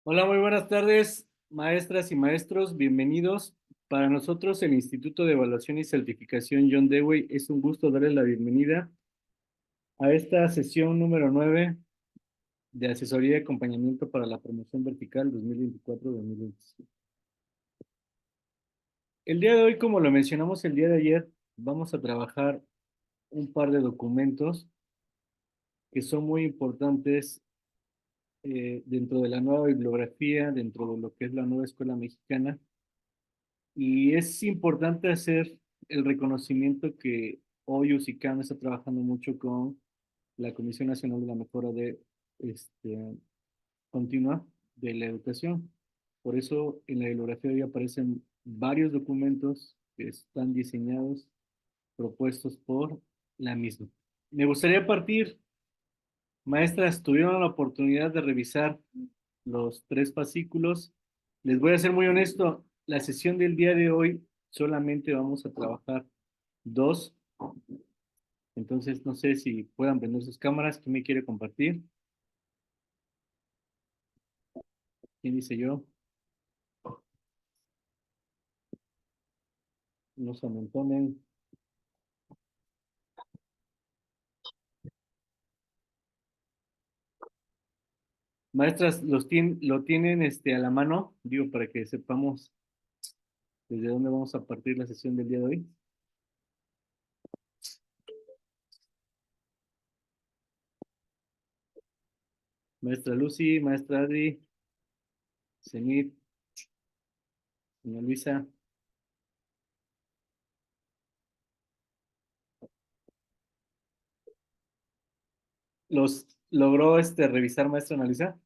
Hola, muy buenas tardes, maestras y maestros, bienvenidos. Para nosotros, el Instituto de Evaluación y Certificación John Dewey, es un gusto darles la bienvenida a esta sesión número 9 de Asesoría y Acompañamiento para la Promoción Vertical 2024-2025. El día de hoy, como lo mencionamos el día de ayer, vamos a trabajar un par de documentos que son muy importantes dentro de la nueva bibliografía, dentro de lo que es la nueva escuela mexicana. Y es importante hacer el reconocimiento que hoy UCICAM está trabajando mucho con la Comisión Nacional de la Mejora de Continua de la Educación. Por eso en la bibliografía hoy aparecen varios documentos que están diseñados, propuestos por la misma. Me gustaría partir, maestras, tuvieron la oportunidad de revisar los tres fascículos. Les voy a ser muy honesto, la sesión del día de hoy solamente vamos a trabajar dos, entonces no sé si puedan prender sus cámaras. ¿Quién me quiere compartir? ¿Quién dice yo? No se amontonen. Maestras, lo tienen a la mano, digo, para que sepamos desde dónde vamos a partir la sesión del día de hoy. Maestra Lucy, maestra Adri, Zenit, señora Luisa. ¿Los logró revisar, maestra Ana?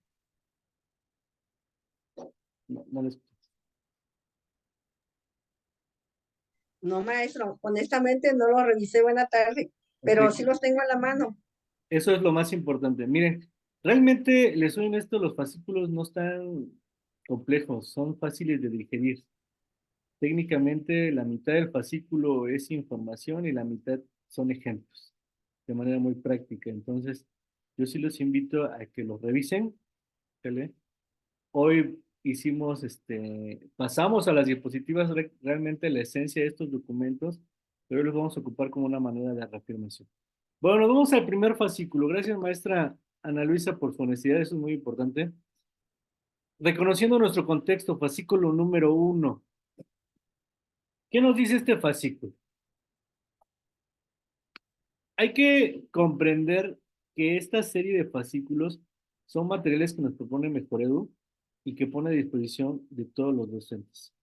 No, no les... No, maestro, honestamente no lo revisé, buena tarde, pero sí Ok. los tengo a la mano. Eso es lo más importante. Miren, realmente, les soy honesto, los fascículos no están complejos, son fáciles de digerir. Técnicamente, la mitad del fascículo es información y la mitad son ejemplos, de manera muy práctica. Entonces, yo sí los invito a que los revisen, ¿vale? Hoy hicimos, pasamos a las diapositivas realmente la esencia de estos documentos, pero hoy los vamos a ocupar como una manera de reafirmación. Bueno, nos vamos al primer fascículo. Gracias, maestra Ana Luisa, por su honestidad, eso es muy importante. Reconociendo nuestro contexto, fascículo número 1. ¿Qué nos dice este fascículo? Hay que comprender que esta serie de fascículos son materiales que nos propone Mejoredu y que pone a disposición de todos los docentes.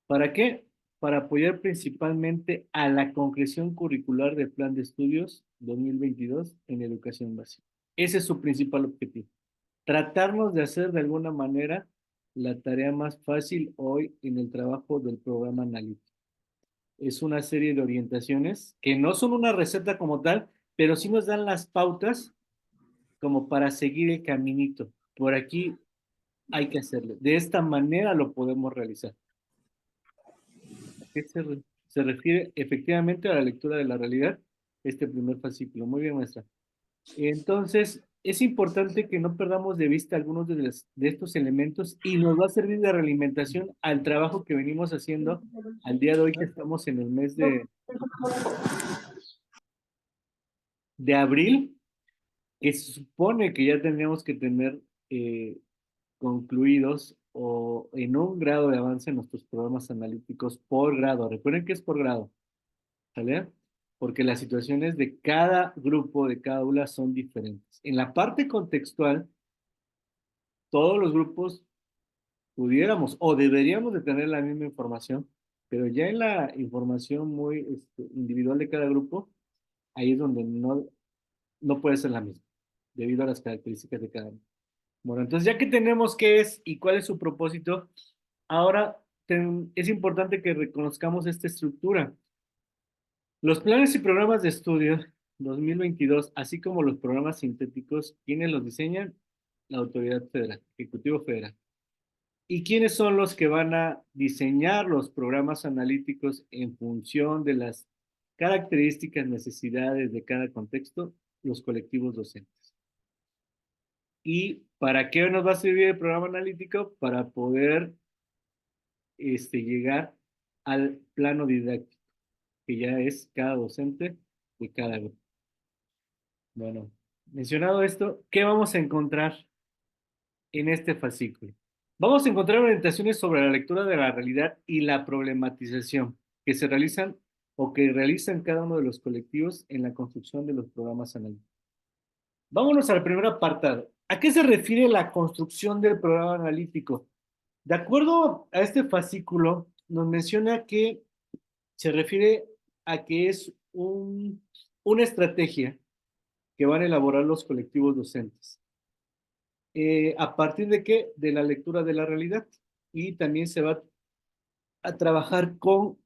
¿Para qué? Para apoyar principalmente a la concreción curricular del Plan de Estudios 2022 en educación básica. Ese es su principal objetivo. Tratarnos de hacer de alguna manera la tarea más fácil hoy en el trabajo del programa analítico. Es una serie de orientaciones que no son una receta como tal, pero sí nos dan las pautas como para seguir el caminito. Por aquí hay que hacerlo. De esta manera lo podemos realizar. ¿A qué se refiere efectivamente a la lectura de la realidad? Este primer fascículo. Muy bien, maestra. Entonces, es importante que no perdamos de vista algunos de estos elementos y nos va a servir de realimentación al trabajo que venimos haciendo al día de hoy, que estamos en el mes de abril, que se supone que ya tendríamos que tener concluidos o en un grado de avance en nuestros programas analíticos por grado. Recuerden que es por grado, ¿sale? Porque las situaciones de cada grupo, de cada aula son diferentes. En la parte contextual, todos los grupos pudiéramos o deberíamos de tener la misma información, pero ya en la información muy individual de cada grupo, ahí es donde no puede ser la misma, debido a las características de cada uno. Bueno, entonces ya que tenemos qué es y cuál es su propósito, ahora es importante que reconozcamos esta estructura. Los planes y programas de estudio 2022, así como los programas sintéticos, ¿quiénes los diseñan? La autoridad federal, Ejecutivo Federal. ¿Y quiénes son los que van a diseñar los programas analíticos en función de las características, necesidades de cada contexto? Los colectivos docentes. Y ¿Para qué nos va a servir el programa analítico? Para poder llegar al plano didáctico, que ya es cada docente de cada grupo. Bueno, mencionado esto, ¿qué vamos a encontrar en este fascículo? Vamos a encontrar orientaciones sobre la lectura de la realidad y la problematización que se realizan o que realizan cada uno de los colectivos en la construcción de los programas analíticos. Vámonos al primer apartado. ¿A qué se refiere la construcción del programa analítico? De acuerdo a este fascículo, nos menciona que se refiere a que es una estrategia que van a elaborar los colectivos docentes. ¿A partir de qué? De la lectura de la realidad. Y también se va a trabajar con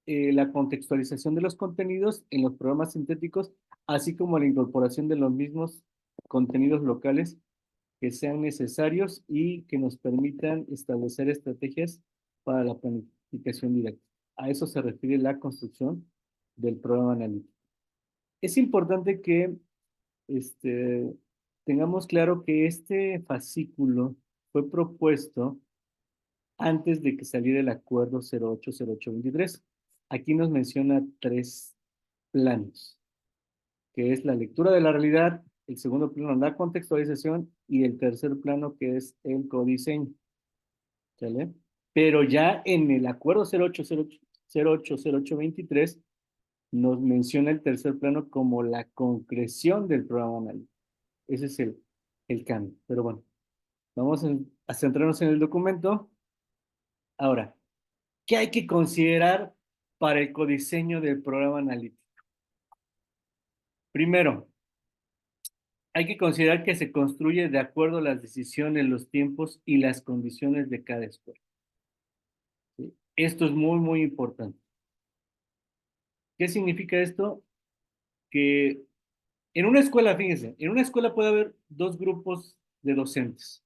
la contextualización de los contenidos en los programas sintéticos, así como la incorporación de los mismos contenidos locales que sean necesarios y que nos permitan establecer estrategias para la planificación didáctica. A eso se refiere la construcción del programa analítico. Es importante que tengamos claro que este fascículo fue propuesto antes de que saliera el acuerdo 080823. Aquí nos menciona tres planos, que es la lectura de la realidad, el segundo plano, la contextualización, y el tercer plano, que es el codiseño. ¿Sale? Pero ya en el acuerdo 080823 nos menciona el tercer plano como la concreción del programa analítico. Ese es el cambio. Pero bueno, vamos a centrarnos en el documento. Ahora, ¿qué hay que considerar para el codiseño del programa analítico? Primero, hay que considerar que se construye de acuerdo a las decisiones, los tiempos y las condiciones de cada escuela. ¿Sí? Esto es muy, muy importante. ¿Qué significa esto? Que en una escuela, fíjense, en una escuela puede haber dos grupos de docentes,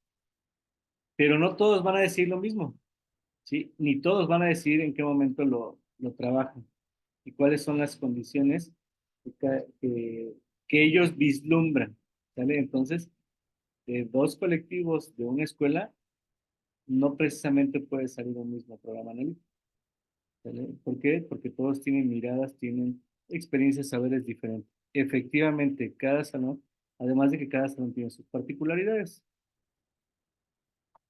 pero no todos van a decir lo mismo, ¿sí? Ni todos van a decir en qué momento lo trabajan y cuáles son las condiciones que ellos vislumbran, ¿sale? Entonces, de dos colectivos de una escuela, no precisamente puede salir un mismo programa analítico, ¿sale? ¿Por qué? Porque todos tienen miradas, tienen experiencias, saberes diferentes. Efectivamente, cada salón, además de que cada salón tiene sus particularidades.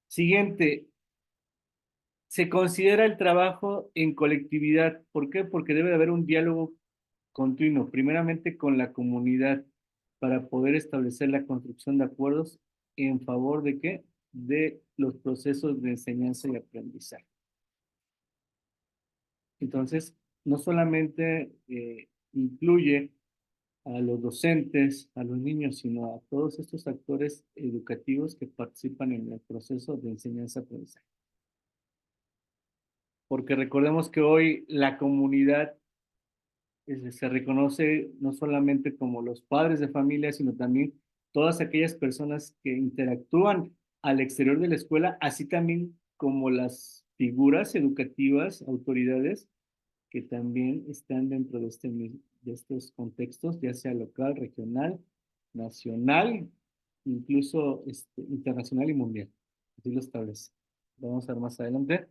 Siguiente, se considera el trabajo en colectividad. ¿Por qué? Porque debe de haber un diálogo continuo, primeramente con la comunidad, para poder establecer la construcción de acuerdos en favor de qué? De los procesos de enseñanza y aprendizaje. Entonces, no solamente incluye a los docentes, a los niños, sino a todos estos actores educativos que participan en el proceso de enseñanza-aprendizaje. Porque recordemos que hoy la comunidad se reconoce no solamente como los padres de familia, sino también todas aquellas personas que interactúan al exterior de la escuela, así también como las figuras educativas, autoridades, que también están dentro de estos contextos, ya sea local, regional, nacional, incluso internacional y mundial. Así lo establece. Vamos a ver más adelante.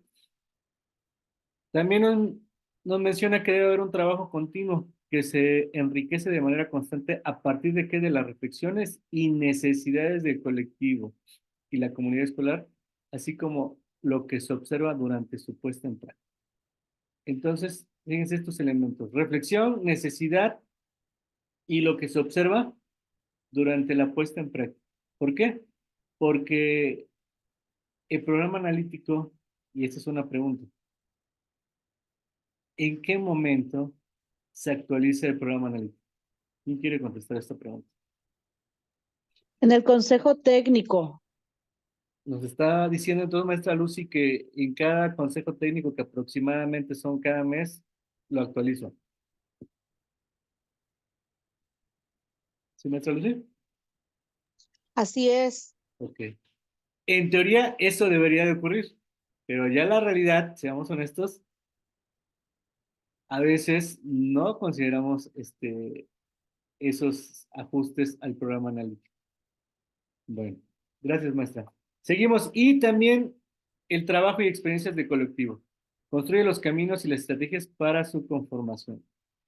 También nos menciona que debe haber un trabajo continuo que se enriquece de manera constante a partir de qué, de las reflexiones y necesidades del colectivo y la comunidad escolar, así como lo que se observa durante su puesta en práctica. Entonces, fíjense estos elementos: reflexión, necesidad y lo que se observa durante la puesta en práctica. ¿Por qué? Porque el programa analítico, y esta es una pregunta, ¿en qué momento se actualiza el programa analítico? ¿Quién quiere contestar esta pregunta? En el consejo técnico. Nos está diciendo entonces, maestra Lucy, que en cada consejo técnico, que aproximadamente son cada mes, lo actualizo. ¿Sí, maestra Lucy? Así es. Ok. En teoría, eso debería de ocurrir, pero ya la realidad, seamos honestos, a veces no consideramos esos ajustes al programa analítico. Bueno, Gracias, maestra. Seguimos. Y también el trabajo y experiencias de colectivo. Construye los caminos y las estrategias para su conformación.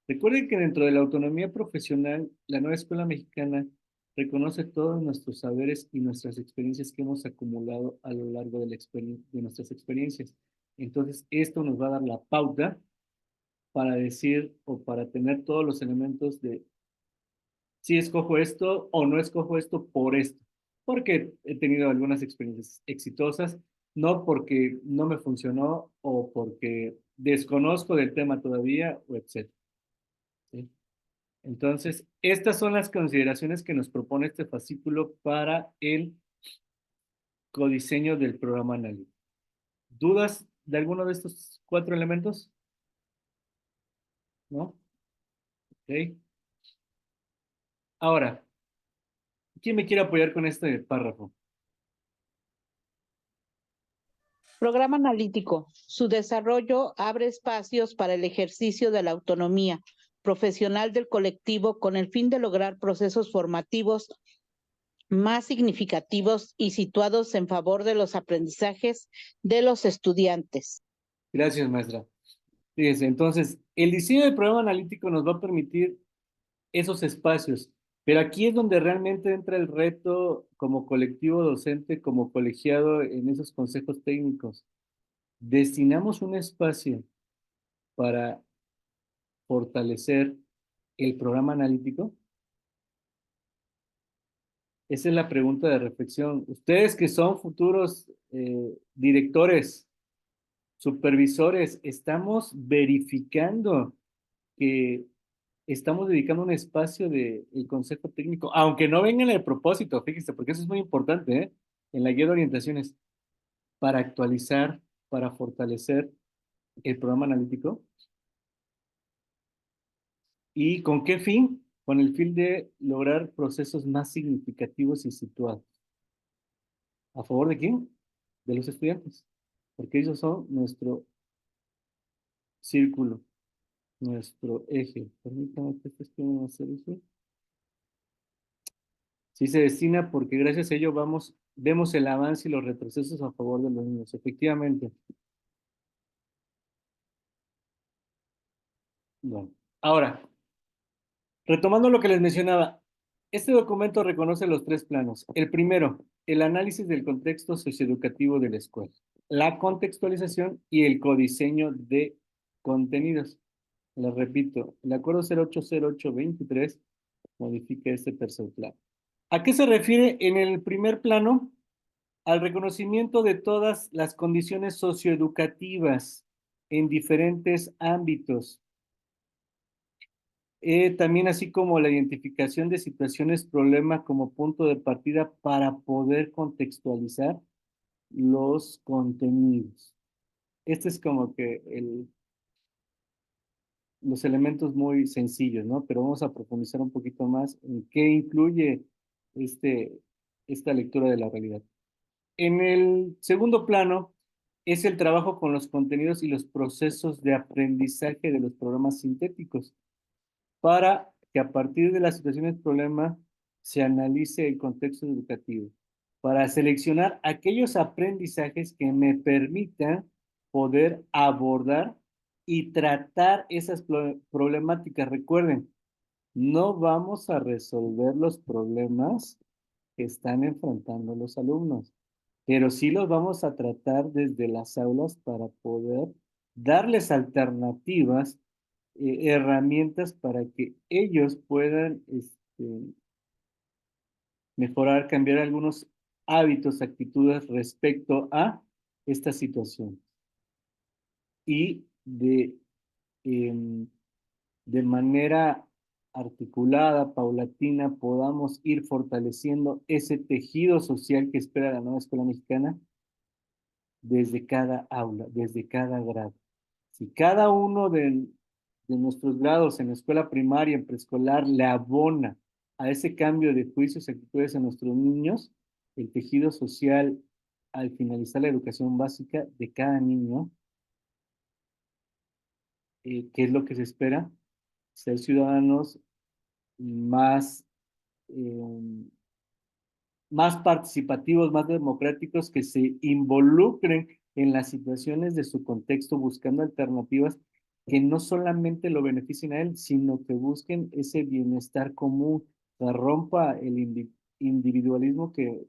Recuerden que dentro de la autonomía profesional, la nueva escuela mexicana reconoce todos nuestros saberes y nuestras experiencias que hemos acumulado a lo largo de, de nuestras experiencias. Entonces, esto nos va a dar la pauta para decir o para tener todos los elementos de si escojo esto o no escojo esto por esto, porque he tenido algunas experiencias exitosas, no porque no me funcionó o porque desconozco del tema todavía o etcétera. ¿Sí? Entonces, estas son las consideraciones que nos propone este fascículo para el codiseño del programa analítico. ¿Dudas de alguno de estos 4 elementos? ¿No? Ok. Ahora, ¿quién me quiere apoyar con este párrafo? Programa analítico. Su desarrollo abre espacios para el ejercicio de la autonomía profesional del colectivo con el fin de lograr procesos formativos más significativos y situados en favor de los aprendizajes de los estudiantes. Gracias, maestra. Fíjense, entonces, el diseño del programa analítico nos va a permitir esos espacios, pero aquí es donde realmente entra el reto como colectivo docente, como colegiado en esos consejos técnicos. ¿Destinamos un espacio para fortalecer el programa analítico? Esa es la pregunta de reflexión. Ustedes que son futuros directores, supervisores, estamos verificando que estamos dedicando un espacio del consejo técnico, aunque no venga en el propósito, fíjese, porque eso es muy importante, ¿eh? En la guía de orientaciones, para actualizar, para fortalecer el programa analítico. ¿Y con qué fin? Con el fin de lograr procesos más significativos y situados. ¿A favor de quién? De los estudiantes, porque ellos son nuestro círculo, nuestro eje. Permítame que esto hacer eso. Sí se destina porque gracias a ello vemos el avance y los retrocesos a favor de los niños, efectivamente. Bueno, ahora, retomando lo que les mencionaba, este documento reconoce los 3 planos. El primero, el análisis del contexto socioeducativo de la escuela, la contextualización y el codiseño de contenidos. Les repito, el acuerdo 080823 modifica este tercer plano. ¿A qué se refiere en el primer plano? Al reconocimiento de todas las condiciones socioeducativas en diferentes ámbitos. También así como la identificación de situaciones problema como punto de partida para poder contextualizar los contenidos. Este es como que los elementos muy sencillos, ¿no? Pero vamos a profundizar un poquito más en qué incluye esta lectura de la realidad. En el segundo plano es el trabajo con los contenidos y los procesos de aprendizaje de los programas sintéticos para que a partir de las situaciones problema se analice el contexto educativo, para seleccionar aquellos aprendizajes que me permitan poder abordar y tratar esas problemáticas. Recuerden, no vamos a resolver los problemas que están enfrentando los alumnos, pero sí los vamos a tratar desde las aulas para poder darles alternativas, herramientas para que ellos puedan mejorar, cambiar algunos hábitos, actitudes respecto a esta situación. Y de manera articulada, paulatina, podamos ir fortaleciendo ese tejido social que espera la nueva escuela mexicana desde cada aula, desde cada grado. Si cada uno de nuestros grados en la escuela primaria, en preescolar, le abona a ese cambio de juicios y actitudes en nuestros niños, el tejido social al finalizar la educación básica de cada niño, ¿qué es lo que se espera? Ser ciudadanos más más participativos, más democráticos, que se involucren en las situaciones de su contexto, buscando alternativas que no solamente lo beneficien a él, sino que busquen ese bienestar común, que rompa el individualismo que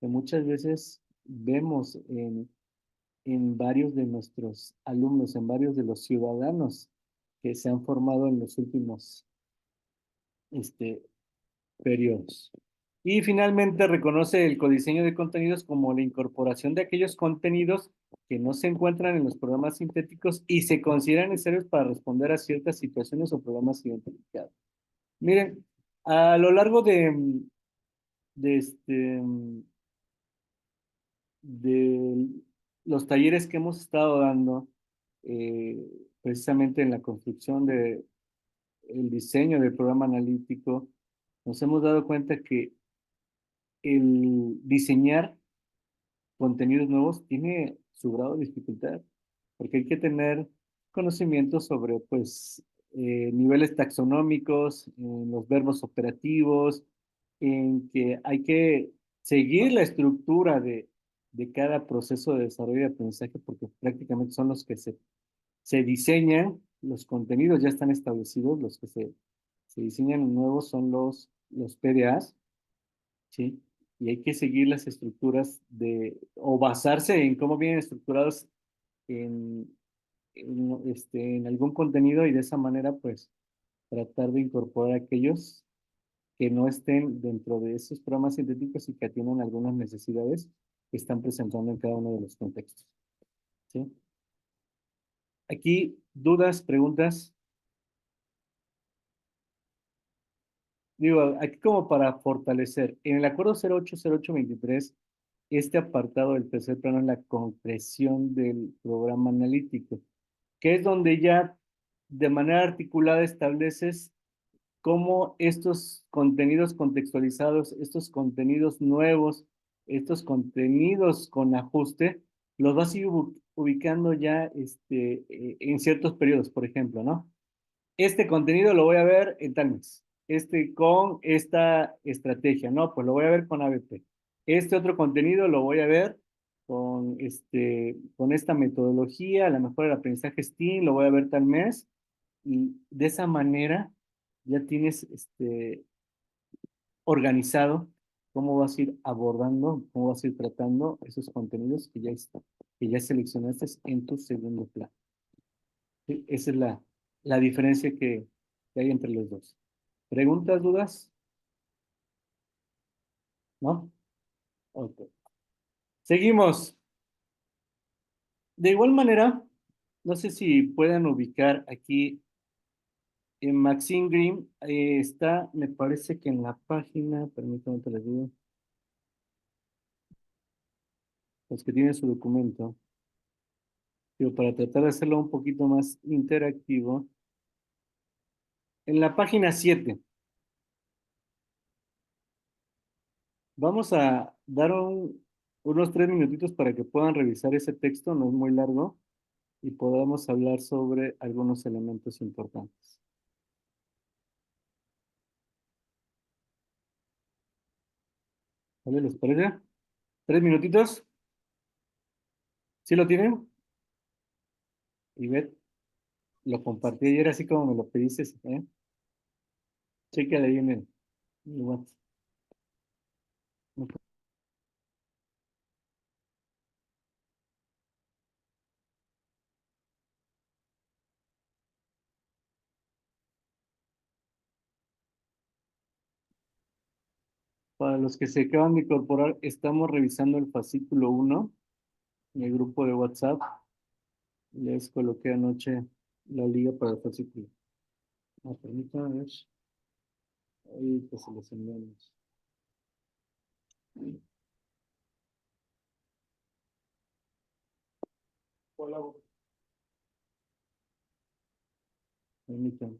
muchas veces vemos en varios de nuestros alumnos, en varios de los ciudadanos que se han formado en los últimos este, periodos. Y finalmente reconoce el codiseño de contenidos como la incorporación de aquellos contenidos que no se encuentran en los programas sintéticos y se consideran necesarios para responder a ciertas situaciones o programas identificados. Miren, a lo largo de, este, de los talleres que hemos estado dando, eh, precisamente en la construcción de el diseño del programa analítico, nos hemos dado cuenta que el diseñar contenidos nuevos tiene su grado de dificultad, porque hay que tener conocimientos sobre, pues, niveles taxonómicos, en los verbos operativos, en que hay que seguir la estructura de cada proceso de desarrollo y aprendizaje, porque prácticamente son los que se diseñan, los contenidos ya están establecidos, los que se diseñan nuevos son los PDAs, ¿sí? Y hay que seguir las estructuras o basarse en cómo vienen estructurados en, en algún contenido y de esa manera, pues, tratar de incorporar aquellos que no estén dentro de esos programas sintéticos y que atiendan algunas necesidades que están presentando en cada uno de los contextos, ¿sí? Aquí, dudas, preguntas. Digo, aquí como para fortalecer, en el acuerdo 080823, este apartado del tercer plano es la concreción del programa analítico, que es donde ya de manera articulada estableces cómo estos contenidos contextualizados, estos contenidos nuevos, estos contenidos con ajuste, los vas a ir ubicando ya en ciertos periodos, por ejemplo, ¿no? Este contenido lo voy a ver en tal mes, con esta estrategia, ¿no? Pues lo voy a ver con ABP. Este otro contenido lo voy a ver con esta metodología, a lo mejor el aprendizaje STEAM, lo voy a ver tal mes, y de esa manera ya tienes organizado cómo vas a ir abordando, cómo vas a ir tratando esos contenidos que ya están, que ya seleccionaste en tu segundo plan. ¿Sí? Esa es la diferencia que hay entre los dos. ¿Preguntas, dudas? ¿No? Ok. Seguimos. De igual manera, no sé si puedan ubicar aquí en Maxine Green, está, me parece que en la página, permítanme te lo digo, los que tienen su documento, pero para tratar de hacerlo un poquito más interactivo, en la página 7, vamos a dar unos 3 minutitos para que puedan revisar ese texto, no es muy largo, y podamos hablar sobre algunos elementos importantes. ¿Vale? ¿Les parece? 3 minutitos. ¿Sí lo tienen? Y ve, lo compartí ayer así como me lo pediste, ¿eh? Chécale ahí en el WhatsApp. Para los que se acaban de incorporar, estamos revisando el fascículo 1 en el grupo de WhatsApp. Les coloqué anoche la liga para el fascículo. Permítanme ver. Ahí pues se los enviamos. Hola. Permítanme.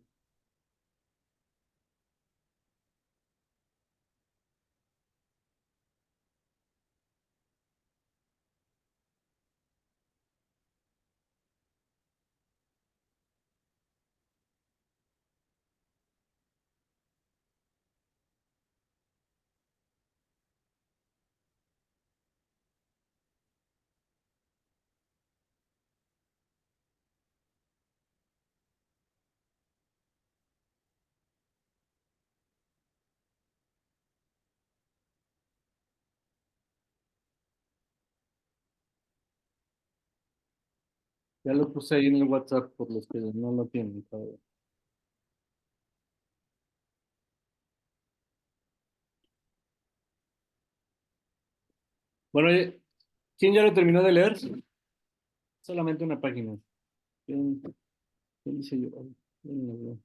Ya lo puse ahí en el WhatsApp por los que no lo tienen todavía. Bueno, ¿quién ya lo terminó de leer? Solamente una página. ¿Quién dice yo? Ay, no veo.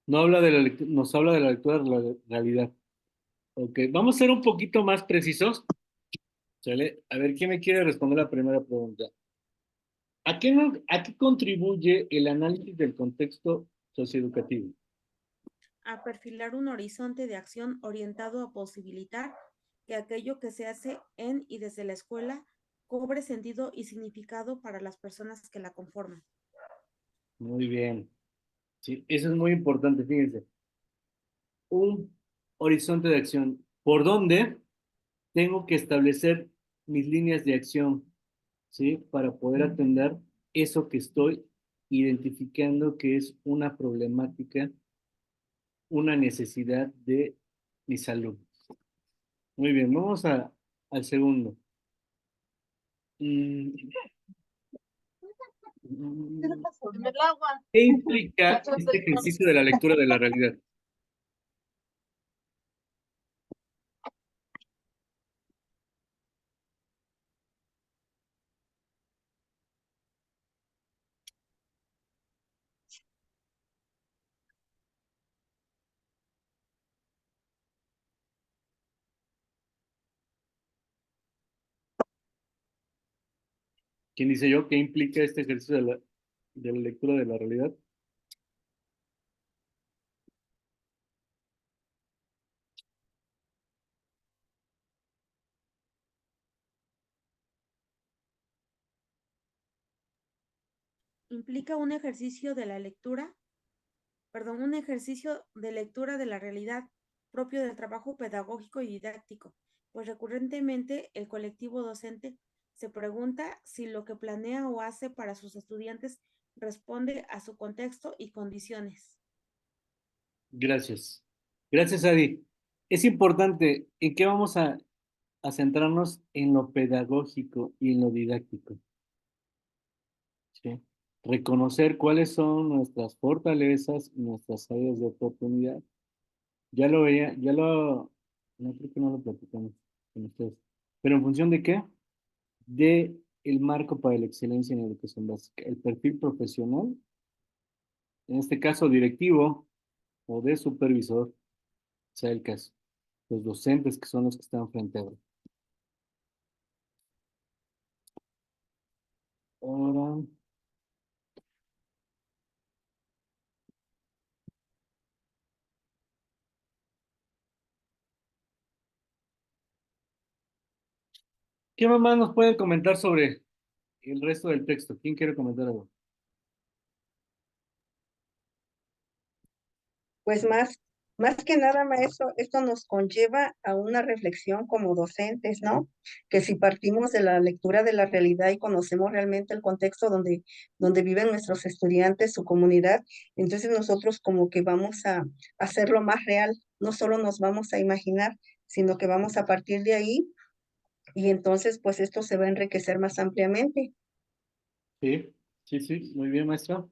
No habla de nos habla de la lectura de la realidad. Ok, vamos a ser un poquito más precisos. ¿Sale? A ver, ¿quién me quiere responder la primera pregunta? ¿A qué contribuye el análisis del contexto socioeducativo? A perfilar un horizonte de acción orientado a posibilitar que aquello que se hace en y desde la escuela cobre sentido y significado para las personas que la conforman. Muy bien. Sí, eso es muy importante, fíjense. Un horizonte de acción. ¿Por dónde tengo que establecer mis líneas de acción? ¿Sí? Para poder atender eso que estoy identificando que es una problemática, una necesidad de mis alumnos. Muy bien, vamos al segundo. Mm, ¿Qué implica este ejercicio de la lectura de la realidad? ¿Quién dice yo? ¿Qué implica este ejercicio de la lectura de la realidad? Implica un ejercicio de la lectura, un ejercicio de lectura de la realidad propio del trabajo pedagógico y didáctico, pues recurrentemente el colectivo docente se pregunta si lo que planea o hace para sus estudiantes responde a su contexto y condiciones. Gracias. Gracias, Adi. Es importante, ¿en qué vamos a centrarnos? En lo pedagógico y en lo didáctico. ¿Sí? Reconocer cuáles son nuestras fortalezas y nuestras áreas de oportunidad. Ya lo veía, no creo que no lo platicamos con ustedes. ¿Pero en función de qué? De el marco para la excelencia en educación básica, el perfil profesional, en este caso directivo o de supervisor, sea el caso, los docentes que son los que están frente a él. Ahora, ¿qué más nos pueden comentar sobre el resto del texto? ¿Quién quiere comentar algo? Pues más que nada, maestro, esto nos conlleva a una reflexión como docentes, ¿no? Que si partimos de la lectura de la realidad y conocemos realmente el contexto donde viven nuestros estudiantes, su comunidad, entonces nosotros como que vamos a hacerlo más real, no solo nos vamos a imaginar, sino que vamos a partir de ahí y entonces pues esto se va a enriquecer más ampliamente. Sí, sí, sí, muy bien, maestra.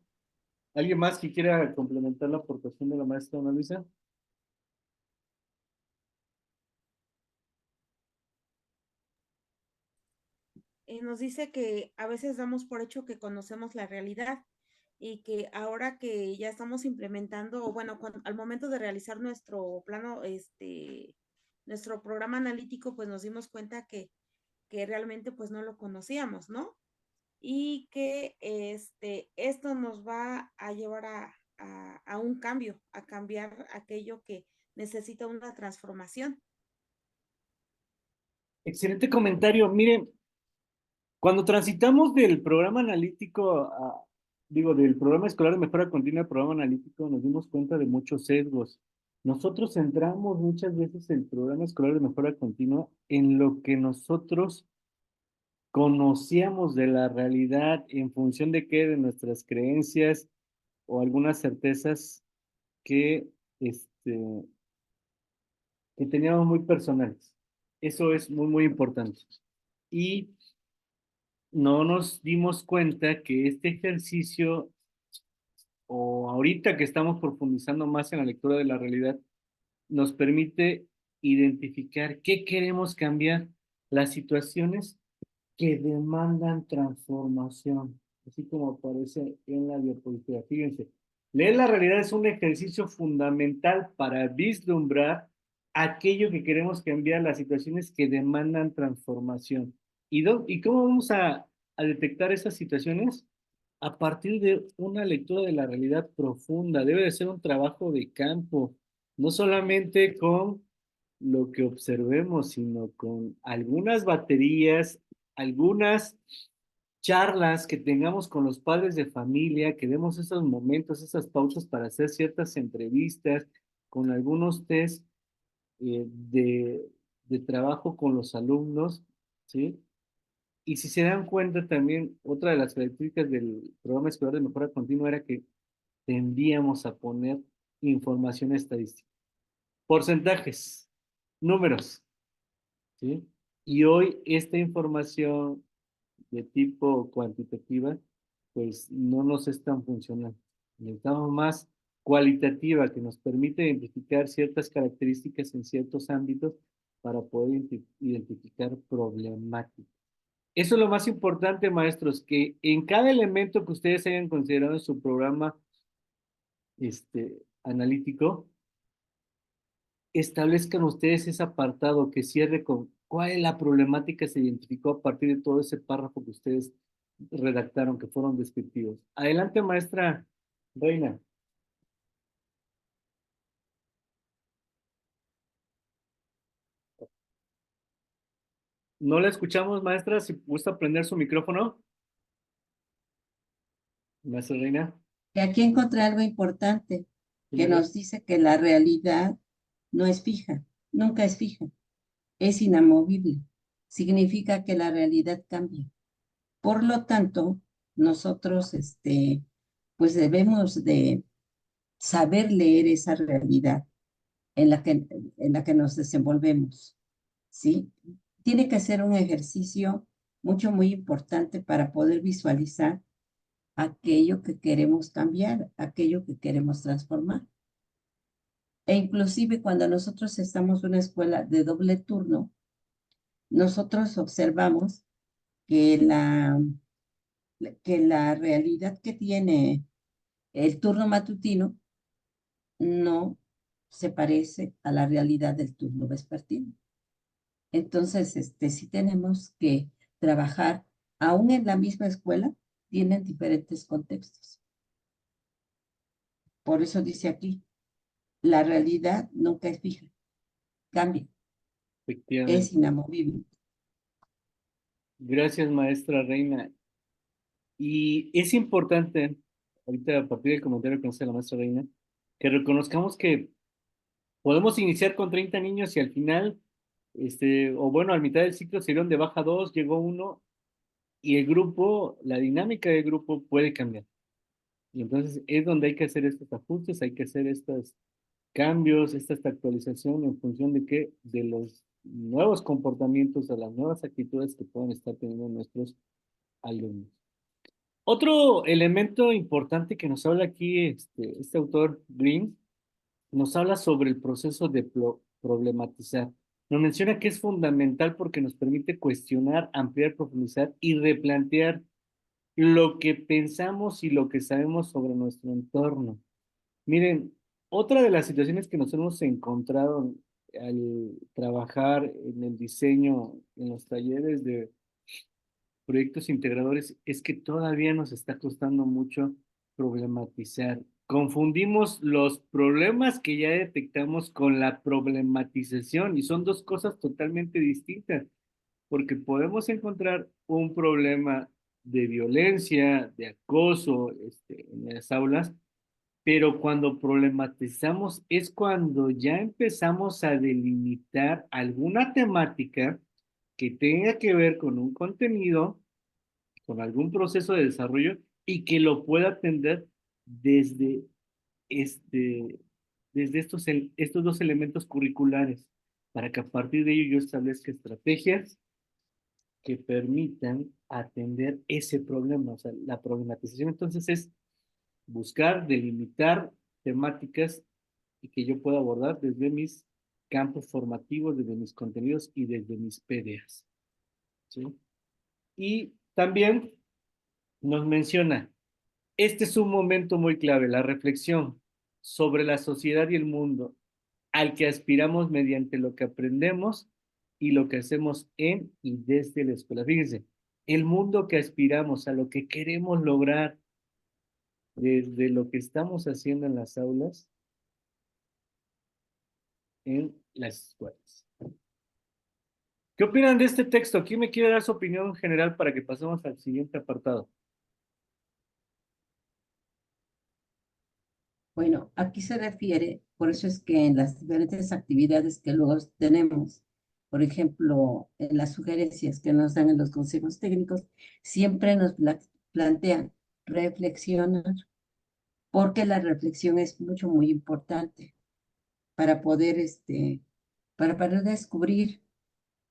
¿Alguien más que quiera complementar la aportación de la maestra Ana Luisa? Nos dice que a veces damos por hecho que conocemos la realidad y que ahora que ya estamos implementando, o bueno, al momento de realizar nuestro plano, nuestro programa analítico, pues nos dimos cuenta que realmente pues no lo conocíamos, ¿no? Y que esto nos va a llevar a un cambio, a cambiar aquello que necesita una transformación. Excelente comentario. Miren, cuando transitamos del programa analítico digo, del programa escolar de mejora continua, el programa analítico, nos dimos cuenta de muchos sesgos. Nosotros centramos muchas veces el programa escolar de mejora continua en lo que nosotros conocíamos de la realidad en función de qué, de nuestras creencias o algunas certezas que, que teníamos muy personales. Eso es muy, muy importante. Y no nos dimos cuenta que este ejercicio, o ahorita que estamos profundizando más en la lectura de la realidad, nos permite identificar qué queremos cambiar, las situaciones que demandan transformación, así como aparece en la diapositiva. Fíjense, leer la realidad es un ejercicio fundamental para vislumbrar aquello que queremos cambiar, las situaciones que demandan transformación. ¿Y cómo vamos a detectar esas situaciones? A partir de una lectura de la realidad profunda. Debe de ser un trabajo de campo, no solamente con lo que observemos, sino con algunas baterías, algunas charlas que tengamos con los padres de familia, que demos esos momentos, esas pausas para hacer ciertas entrevistas, con algunos test de trabajo con los alumnos, ¿sí? Y si se dan cuenta también, otra de las características del programa escolar de mejora continua era que tendíamos a poner información estadística, porcentajes, números, ¿sí? Y hoy esta información de tipo cuantitativa, pues no nos es tan funcional. Necesitamos más cualitativa que nos permite identificar ciertas características en ciertos ámbitos para poder identificar problemáticas. Eso es lo más importante, maestros, que en cada elemento que ustedes hayan considerado en su programa analítico, establezcan ustedes ese apartado que cierre con cuál es la problemática que se identificó a partir de todo ese párrafo que ustedes redactaron, que fueron descriptivos. Adelante, maestra Reina. No la escuchamos, maestra, si gusta prender su micrófono. Maestra Reina. Que aquí encontré algo importante que Señora. nos dice que la realidad no es fija, nunca es fija, es inamovible. Significa que la realidad cambia. Por lo tanto, nosotros, pues debemos de saber leer esa realidad en la que nos desenvolvemos, ¿sí? Tiene que ser un ejercicio muy importante para poder visualizar aquello que queremos cambiar, aquello que queremos transformar. E inclusive cuando nosotros estamos en una escuela de doble turno, nosotros observamos que la realidad que tiene el turno matutino no se parece a la realidad del turno vespertino. Entonces, sí tenemos que trabajar, aún en la misma escuela, tienen diferentes contextos. Por eso dice aquí, la realidad nunca es fija, cambia, es inamovible. Gracias, maestra Reina. Y es importante, ahorita a partir del comentario que hace la maestra Reina, que reconozcamos que podemos iniciar con 30 niños y al final, o bueno, al mitad del ciclo se dieron de baja 2, llegó uno, y el grupo, la dinámica del grupo puede cambiar. Y entonces es donde hay que hacer estos ajustes, hay que hacer estos cambios, esta actualización en función de qué, de los nuevos comportamientos, de las nuevas actitudes que pueden estar teniendo nuestros alumnos. Otro elemento importante que nos habla aquí este autor Green, nos habla sobre el proceso de problematizar. Nos menciona que es fundamental porque nos permite cuestionar, ampliar, profundizar y replantear lo que pensamos y lo que sabemos sobre nuestro entorno. Miren, otra de las situaciones que nos hemos encontrado al trabajar en el diseño, en los talleres de proyectos integradores, es que todavía nos está costando mucho problematizar. Confundimos los problemas que ya detectamos con la problematización y son dos cosas totalmente distintas, porque podemos encontrar un problema de violencia, de acoso, en las aulas, pero cuando problematizamos es cuando ya empezamos a delimitar alguna temática que tenga que ver con un contenido, con algún proceso de desarrollo y que lo pueda atender desde, este, desde estos dos elementos curriculares, para que a partir de ello yo establezca estrategias que permitan atender ese problema. O sea, la problematización entonces es buscar, delimitar temáticas y que yo pueda abordar desde mis campos formativos, desde mis contenidos y desde mis PDAs. ¿Sí? Y también nos menciona, este es un momento muy clave, la reflexión sobre la sociedad y el mundo al que aspiramos mediante lo que aprendemos y lo que hacemos en y desde la escuela. Fíjense, el mundo que aspiramos, a lo que queremos lograr desde lo que estamos haciendo en las aulas, en las escuelas. ¿Qué opinan de este texto? ¿Quién me quiere dar su opinión general para que pasemos al siguiente apartado? Bueno, aquí se refiere, por eso es que en las diferentes actividades que luego tenemos, por ejemplo, en las sugerencias que nos dan en los consejos técnicos, siempre nos plantean reflexionar, porque la reflexión es muy importante para poder, para poder descubrir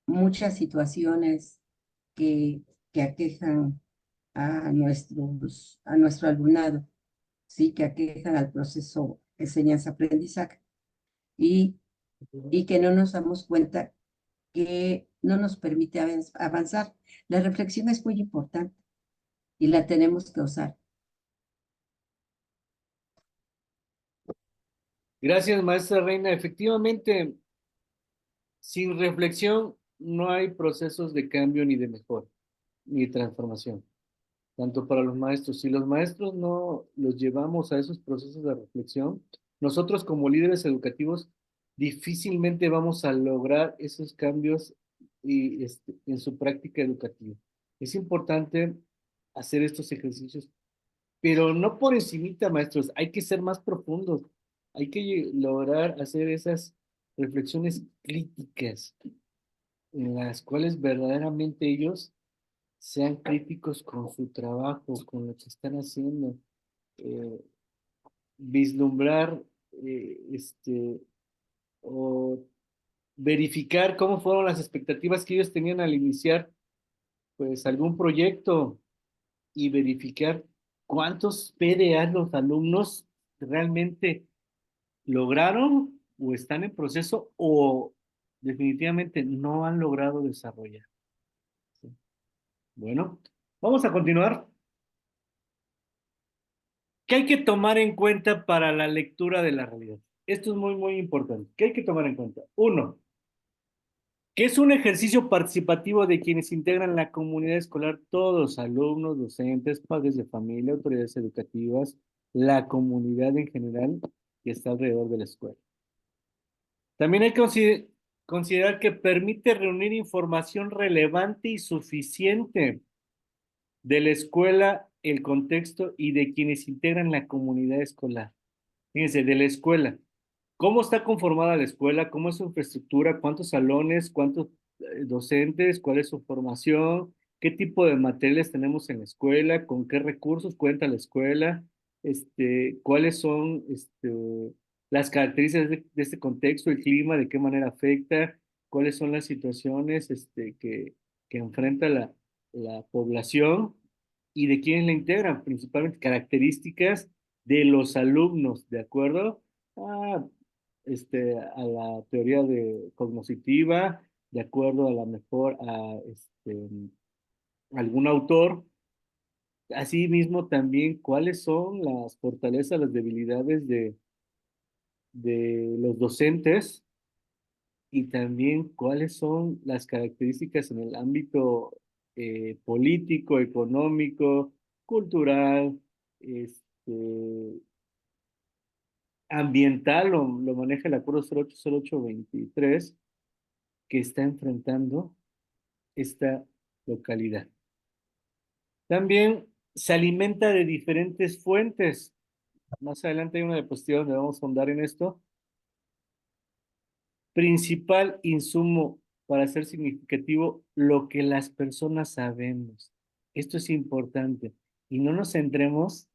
muchas situaciones que, que aquejan a nuestro alumnado, ¿sí? Que aquejan al proceso enseñanza-aprendizaje y que no nos damos cuenta que no nos permite avanzar. La reflexión es muy importante y la tenemos que usar. Gracias, maestra Reina. Efectivamente, sin reflexión no hay procesos de cambio ni de mejora, ni de transformación, tanto para los maestros. Si los maestros no los llevamos a esos procesos de reflexión, nosotros como líderes educativos difícilmente vamos a lograr esos cambios en su práctica educativa. Es importante hacer estos ejercicios, pero no por encimita, maestros, hay que ser más profundos, hay que lograr hacer esas reflexiones críticas en las cuales verdaderamente ellos sean críticos con su trabajo, con lo que están haciendo, eh, vislumbrar o verificar cómo fueron las expectativas que ellos tenían al iniciar pues algún proyecto y verificar cuántos PDA los alumnos realmente lograron o están en proceso o definitivamente no han logrado desarrollar. ¿Sí? Bueno, vamos a continuar. ¿Qué hay que tomar en cuenta para la lectura de la realidad? Esto es muy, muy importante. ¿Qué hay que tomar en cuenta? Uno, que es un ejercicio participativo de quienes integran la comunidad escolar, todos, alumnos, docentes, padres de familia, autoridades educativas, la comunidad en general que está alrededor de la escuela. También hay que considerar que permite reunir información relevante y suficiente de la escuela, el contexto y de quienes integran la comunidad escolar. Fíjense, de la escuela. ¿Cómo está conformada la escuela? ¿Cómo es su infraestructura? ¿Cuántos salones? ¿Cuántos docentes? ¿Cuál es su formación? ¿Qué tipo de materiales tenemos en la escuela? ¿Con qué recursos cuenta la escuela? ¿Cuáles son las características de este contexto, el clima, de qué manera afecta? ¿Cuáles son las situaciones que enfrenta la población y de quiénes la integran? Principalmente características de los alumnos, ¿de acuerdo? a, a la teoría de cognoscitiva, de acuerdo a la mejor a algún autor. Asimismo, también cuáles son las fortalezas, las debilidades de los docentes y también cuáles son las características en el ámbito político, económico, cultural, ambiental, lo maneja el acuerdo 080823, que está enfrentando esta localidad. También se alimenta de diferentes fuentes. Más adelante hay una diapositiva donde vamos a ahondar en esto. Principal insumo para ser significativo, lo que las personas sabemos. Esto es importante. Y no nos centremos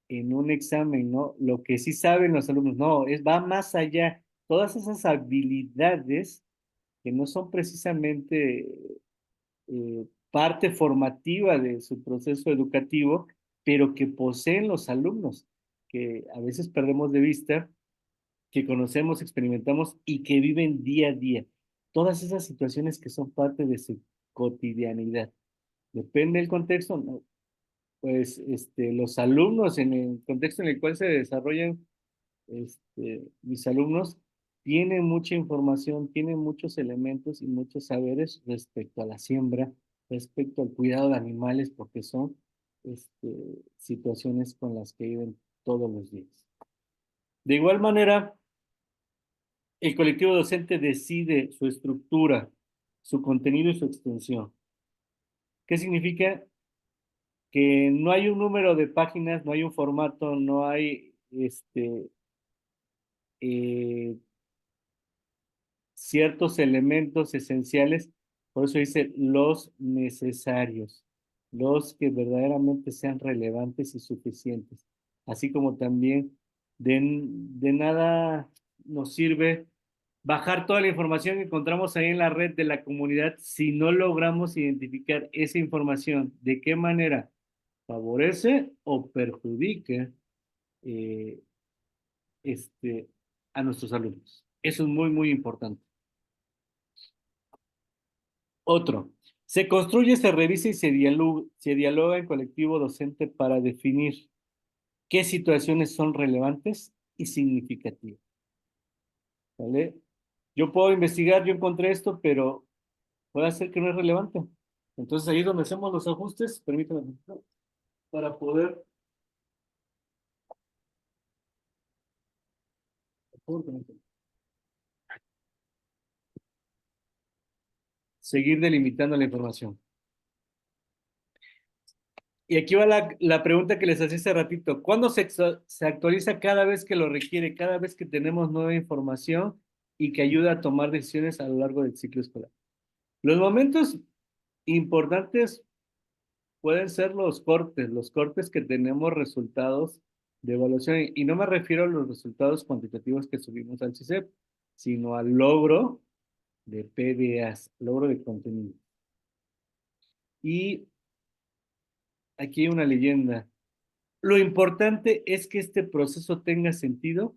en un examen, ¿no? Lo que sí saben los alumnos, no, va más allá. Todas esas habilidades que no son precisamente parte formativa de su proceso educativo, pero que poseen los alumnos, que a veces perdemos de vista, que conocemos, experimentamos y que viven día a día. Todas esas situaciones que son parte de su cotidianidad. Depende del contexto, ¿no? Pues los alumnos en el contexto en el cual se desarrollan mis alumnos tienen mucha información, tienen muchos elementos y muchos saberes respecto a la siembra, respecto al cuidado de animales, porque son situaciones con las que viven todos los días. De igual manera, el colectivo docente decide su estructura, su contenido y su extensión. ¿Qué significa? Que no hay un número de páginas, no hay un formato, no hay eh, ciertos elementos esenciales, por eso dice los necesarios, los que verdaderamente sean relevantes y suficientes, así como también de nada nos sirve bajar toda la información que encontramos ahí en la red de la comunidad si no logramos identificar esa información, de qué manera favorece o perjudica eh, este, a nuestros alumnos. Eso es muy, muy importante. Otro, se construye, se revisa y se dialoga en colectivo docente para definir qué situaciones son relevantes y significativas. ¿Vale? Yo puedo investigar, yo encontré esto, pero puede ser que no es relevante. Entonces ahí es donde hacemos los ajustes, permítanme, para poder... seguir delimitando la información. Y aquí va la pregunta que les hacía hace ratito. ¿Cuándo se actualiza? Cada vez que lo requiere, cada vez que tenemos nueva información y que ayuda a tomar decisiones a lo largo del ciclo escolar. Los momentos importantes pueden ser los cortes que tenemos resultados de evaluación. Y no me refiero a los resultados cuantitativos que subimos al CICEP, sino al logro de PDAs, logro de contenido. Y aquí hay una leyenda. Lo importante es que este proceso tenga sentido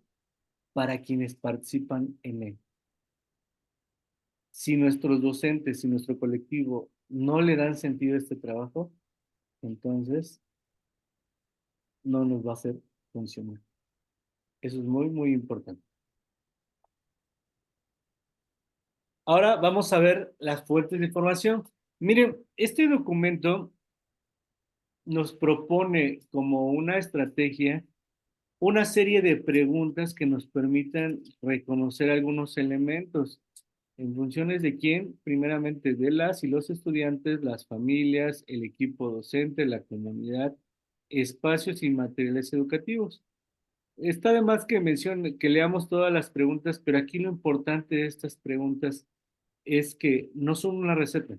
para quienes participan en él. Si nuestros docentes, si nuestro colectivo no le dan sentido a este trabajo, entonces no nos va a hacer funcionar. Eso es muy, muy importante. Ahora vamos a ver las fuentes de información. Miren, este documento nos propone como una estrategia una serie de preguntas que nos permitan reconocer algunos elementos en funciones de quién, primeramente de las y los estudiantes, las familias, el equipo docente, la comunidad, espacios y materiales educativos. Está de más que leamos todas las preguntas, pero aquí lo importante de estas preguntas es que no son una receta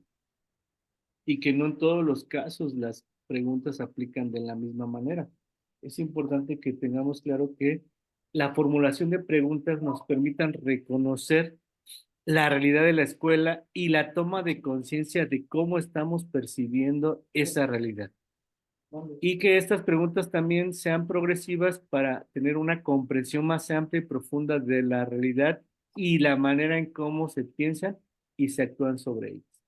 y que no en todos los casos las preguntas se aplican de la misma manera. Es importante que tengamos claro que la formulación de preguntas nos permitan reconocer la realidad de la escuela y la toma de conciencia de cómo estamos percibiendo esa realidad. Y que estas preguntas también sean progresivas para tener una comprensión más amplia y profunda de la realidad y la manera en cómo se piensan y se actúan sobre ellas.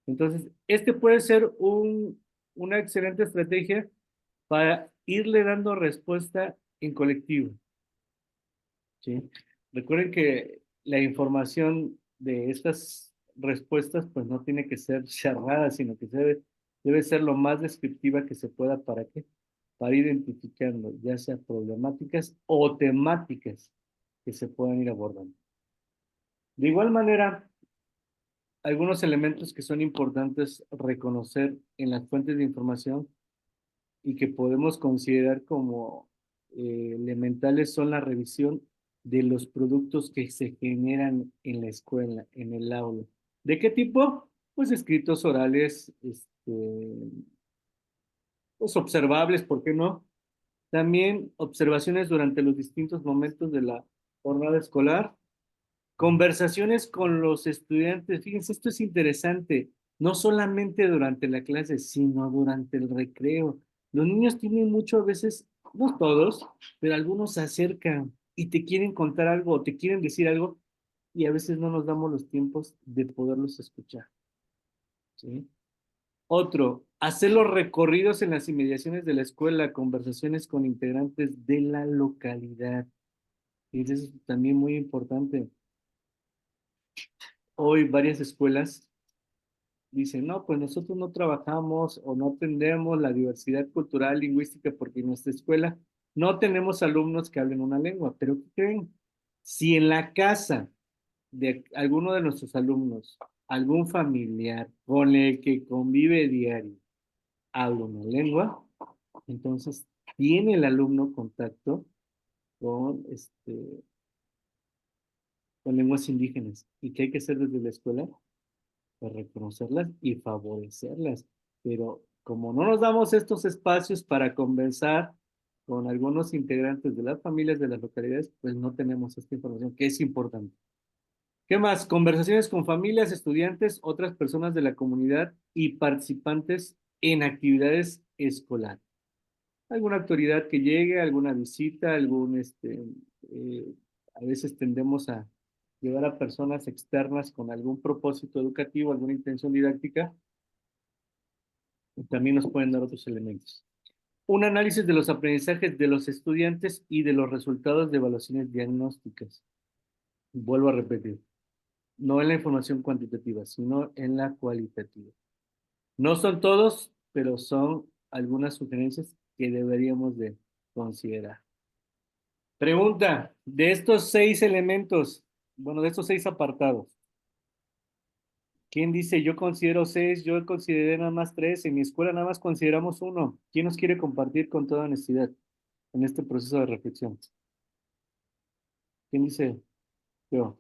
Entonces, este puede ser una excelente estrategia para irle dando respuesta en colectivo. ¿Sí? Recuerden que la información de estas respuestas pues no tiene que ser cerrada, sino que debe ser lo más descriptiva que se pueda. ¿Para qué? Para ir identificando ya sea problemáticas o temáticas que se puedan ir abordando. De igual manera, algunos elementos que son importantes reconocer en las fuentes de información y que podemos considerar como elementales son la revisión de los productos que se generan en la escuela, en el aula. ¿De qué tipo? Pues escritos orales, pues observables, ¿por qué no? También observaciones durante los distintos momentos de la jornada escolar, conversaciones con los estudiantes. Fíjense, esto es interesante, no solamente durante la clase, sino durante el recreo. Los niños tienen mucho a veces, no todos, pero algunos se acercan y te quieren contar algo, o te quieren decir algo, y a veces no nos damos los tiempos de poderlos escuchar. ¿Sí? Otro, hacer los recorridos en las inmediaciones de la escuela, conversaciones con integrantes de la localidad. Y eso es también muy importante. Hoy varias escuelas dicen, no, pues nosotros no trabajamos o no atendemos la diversidad cultural, lingüística, porque en nuestra escuela no tenemos alumnos que hablen una lengua. Pero ¿qué creen? Si en la casa de alguno de nuestros alumnos, algún familiar con el que convive diario, habla una lengua, entonces tiene el alumno contacto con, con lenguas indígenas. ¿Y qué hay que hacer desde la escuela? Pues reconocerlas y favorecerlas. Pero como no nos damos estos espacios para conversar con algunos integrantes de las familias de las localidades, pues no tenemos esta información, que es importante. ¿Qué más? Conversaciones con familias, estudiantes, otras personas de la comunidad y participantes en actividades escolares. Alguna autoridad que llegue, alguna visita, eh, a veces tendemos a llevar a personas externas con algún propósito educativo, alguna intención didáctica, y también nos pueden dar otros elementos. Un análisis de los aprendizajes de los estudiantes y de los resultados de evaluaciones diagnósticas. Vuelvo a repetir, no en la información cuantitativa, sino en la cualitativa. No son todos, pero son algunas sugerencias que deberíamos de considerar. Pregunta, de estos 6 elementos, bueno, de estos 6 apartados, ¿quién dice yo considero 6, yo consideré nada más 3, en mi escuela nada más consideramos 1? ¿Quién nos quiere compartir con toda honestidad en este proceso de reflexión? ¿Quién dice yo?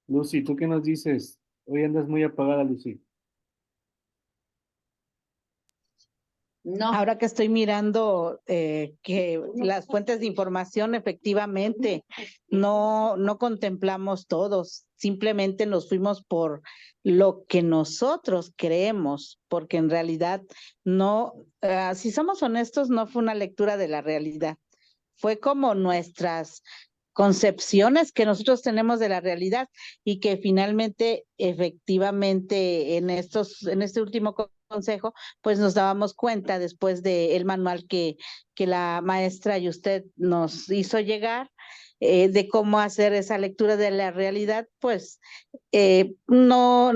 Lucy, ¿tú qué nos dices? Hoy andas muy apagada, Lucy. No. Ahora que estoy mirando que las fuentes de información efectivamente no contemplamos todos, simplemente nos fuimos por lo que nosotros creemos, porque en realidad no, si somos honestos, no fue una lectura de la realidad, fue como nuestras concepciones que nosotros tenemos de la realidad y que finalmente, efectivamente, en este último consejo, pues nos dábamos cuenta después del manual que la maestra y usted nos hizo llegar, de cómo hacer esa lectura de la realidad, pues no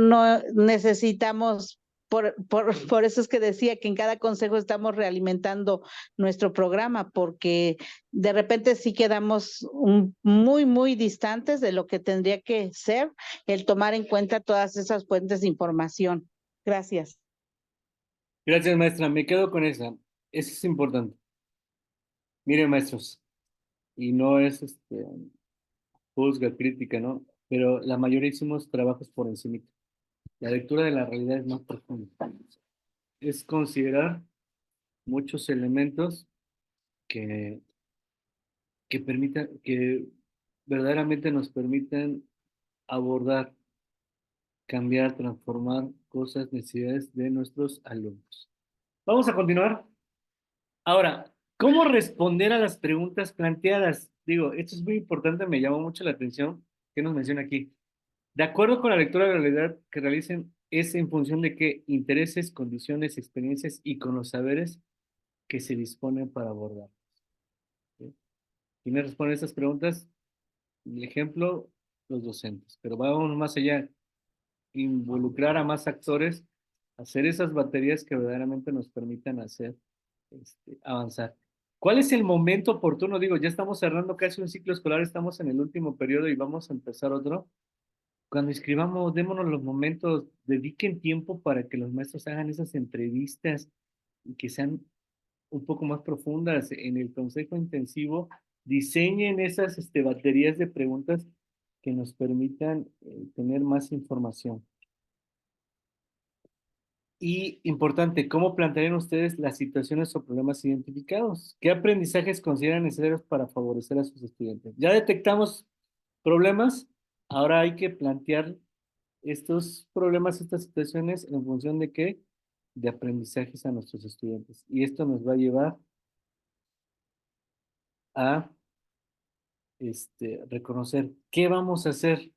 necesitamos, por eso es que decía que en cada consejo estamos realimentando nuestro programa, porque de repente sí quedamos muy distantes de lo que tendría que ser el tomar en cuenta todas esas fuentes de información. Gracias. Gracias, maestra. Me quedo con esa. Eso es importante. Miren, maestros, y no es juzga, crítica, ¿no? Pero la mayoría hicimos trabajos por encima. La lectura de la realidad es más profunda. Es considerar muchos elementos que, que verdaderamente nos permitan abordar, cambiar, transformar cosas, necesidades de nuestros alumnos. Vamos a continuar. Ahora, ¿cómo responder a las preguntas planteadas? Digo, esto es muy importante, me llamó mucho la atención que nos menciona aquí. De acuerdo con la lectura de la realidad que realicen, es en función de qué intereses, condiciones, experiencias y con los saberes que se disponen para abordar. ¿Sí? ¿Quiénes responden estas preguntas? El ejemplo, los docentes. Pero vamos más allá, involucrar a más actores, hacer esas baterías que verdaderamente nos permitan hacer, avanzar. ¿Cuál es el momento oportuno? Digo, ya estamos cerrando casi un ciclo escolar, estamos en el último periodo y vamos a empezar otro. cuando escribamos, démonos los momentos, dediquen tiempo para que los maestros hagan esas entrevistas y que sean un poco más profundas en el consejo intensivo, diseñen esas baterías de preguntas que nos permitan tener más información. Y importante, ¿cómo plantearían ustedes las situaciones o problemas identificados? ¿Qué aprendizajes consideran necesarios para favorecer a sus estudiantes? Ya detectamos problemas, ahora hay que plantear estos problemas, estas situaciones, en función de qué, de aprendizajes a nuestros estudiantes. Y esto nos va a llevar a reconocer qué vamos a hacer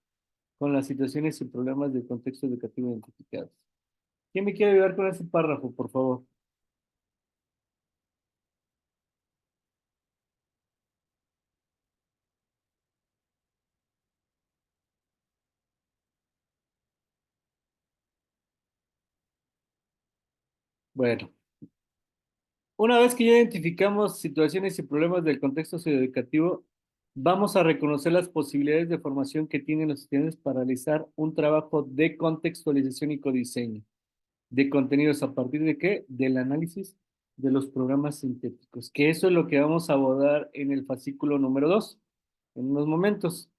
con las situaciones y problemas del contexto educativo identificados. ¿Quién me quiere ayudar con ese párrafo, por favor? Bueno, una vez que ya identificamos situaciones y problemas del contexto socioeducativo, vamos a reconocer las posibilidades de formación que tienen los estudiantes para realizar un trabajo de contextualización y codiseño de contenidos. ¿A partir de qué? Del análisis de los programas sintéticos, que eso es lo que vamos a abordar en el fascículo número 2, en unos momentos.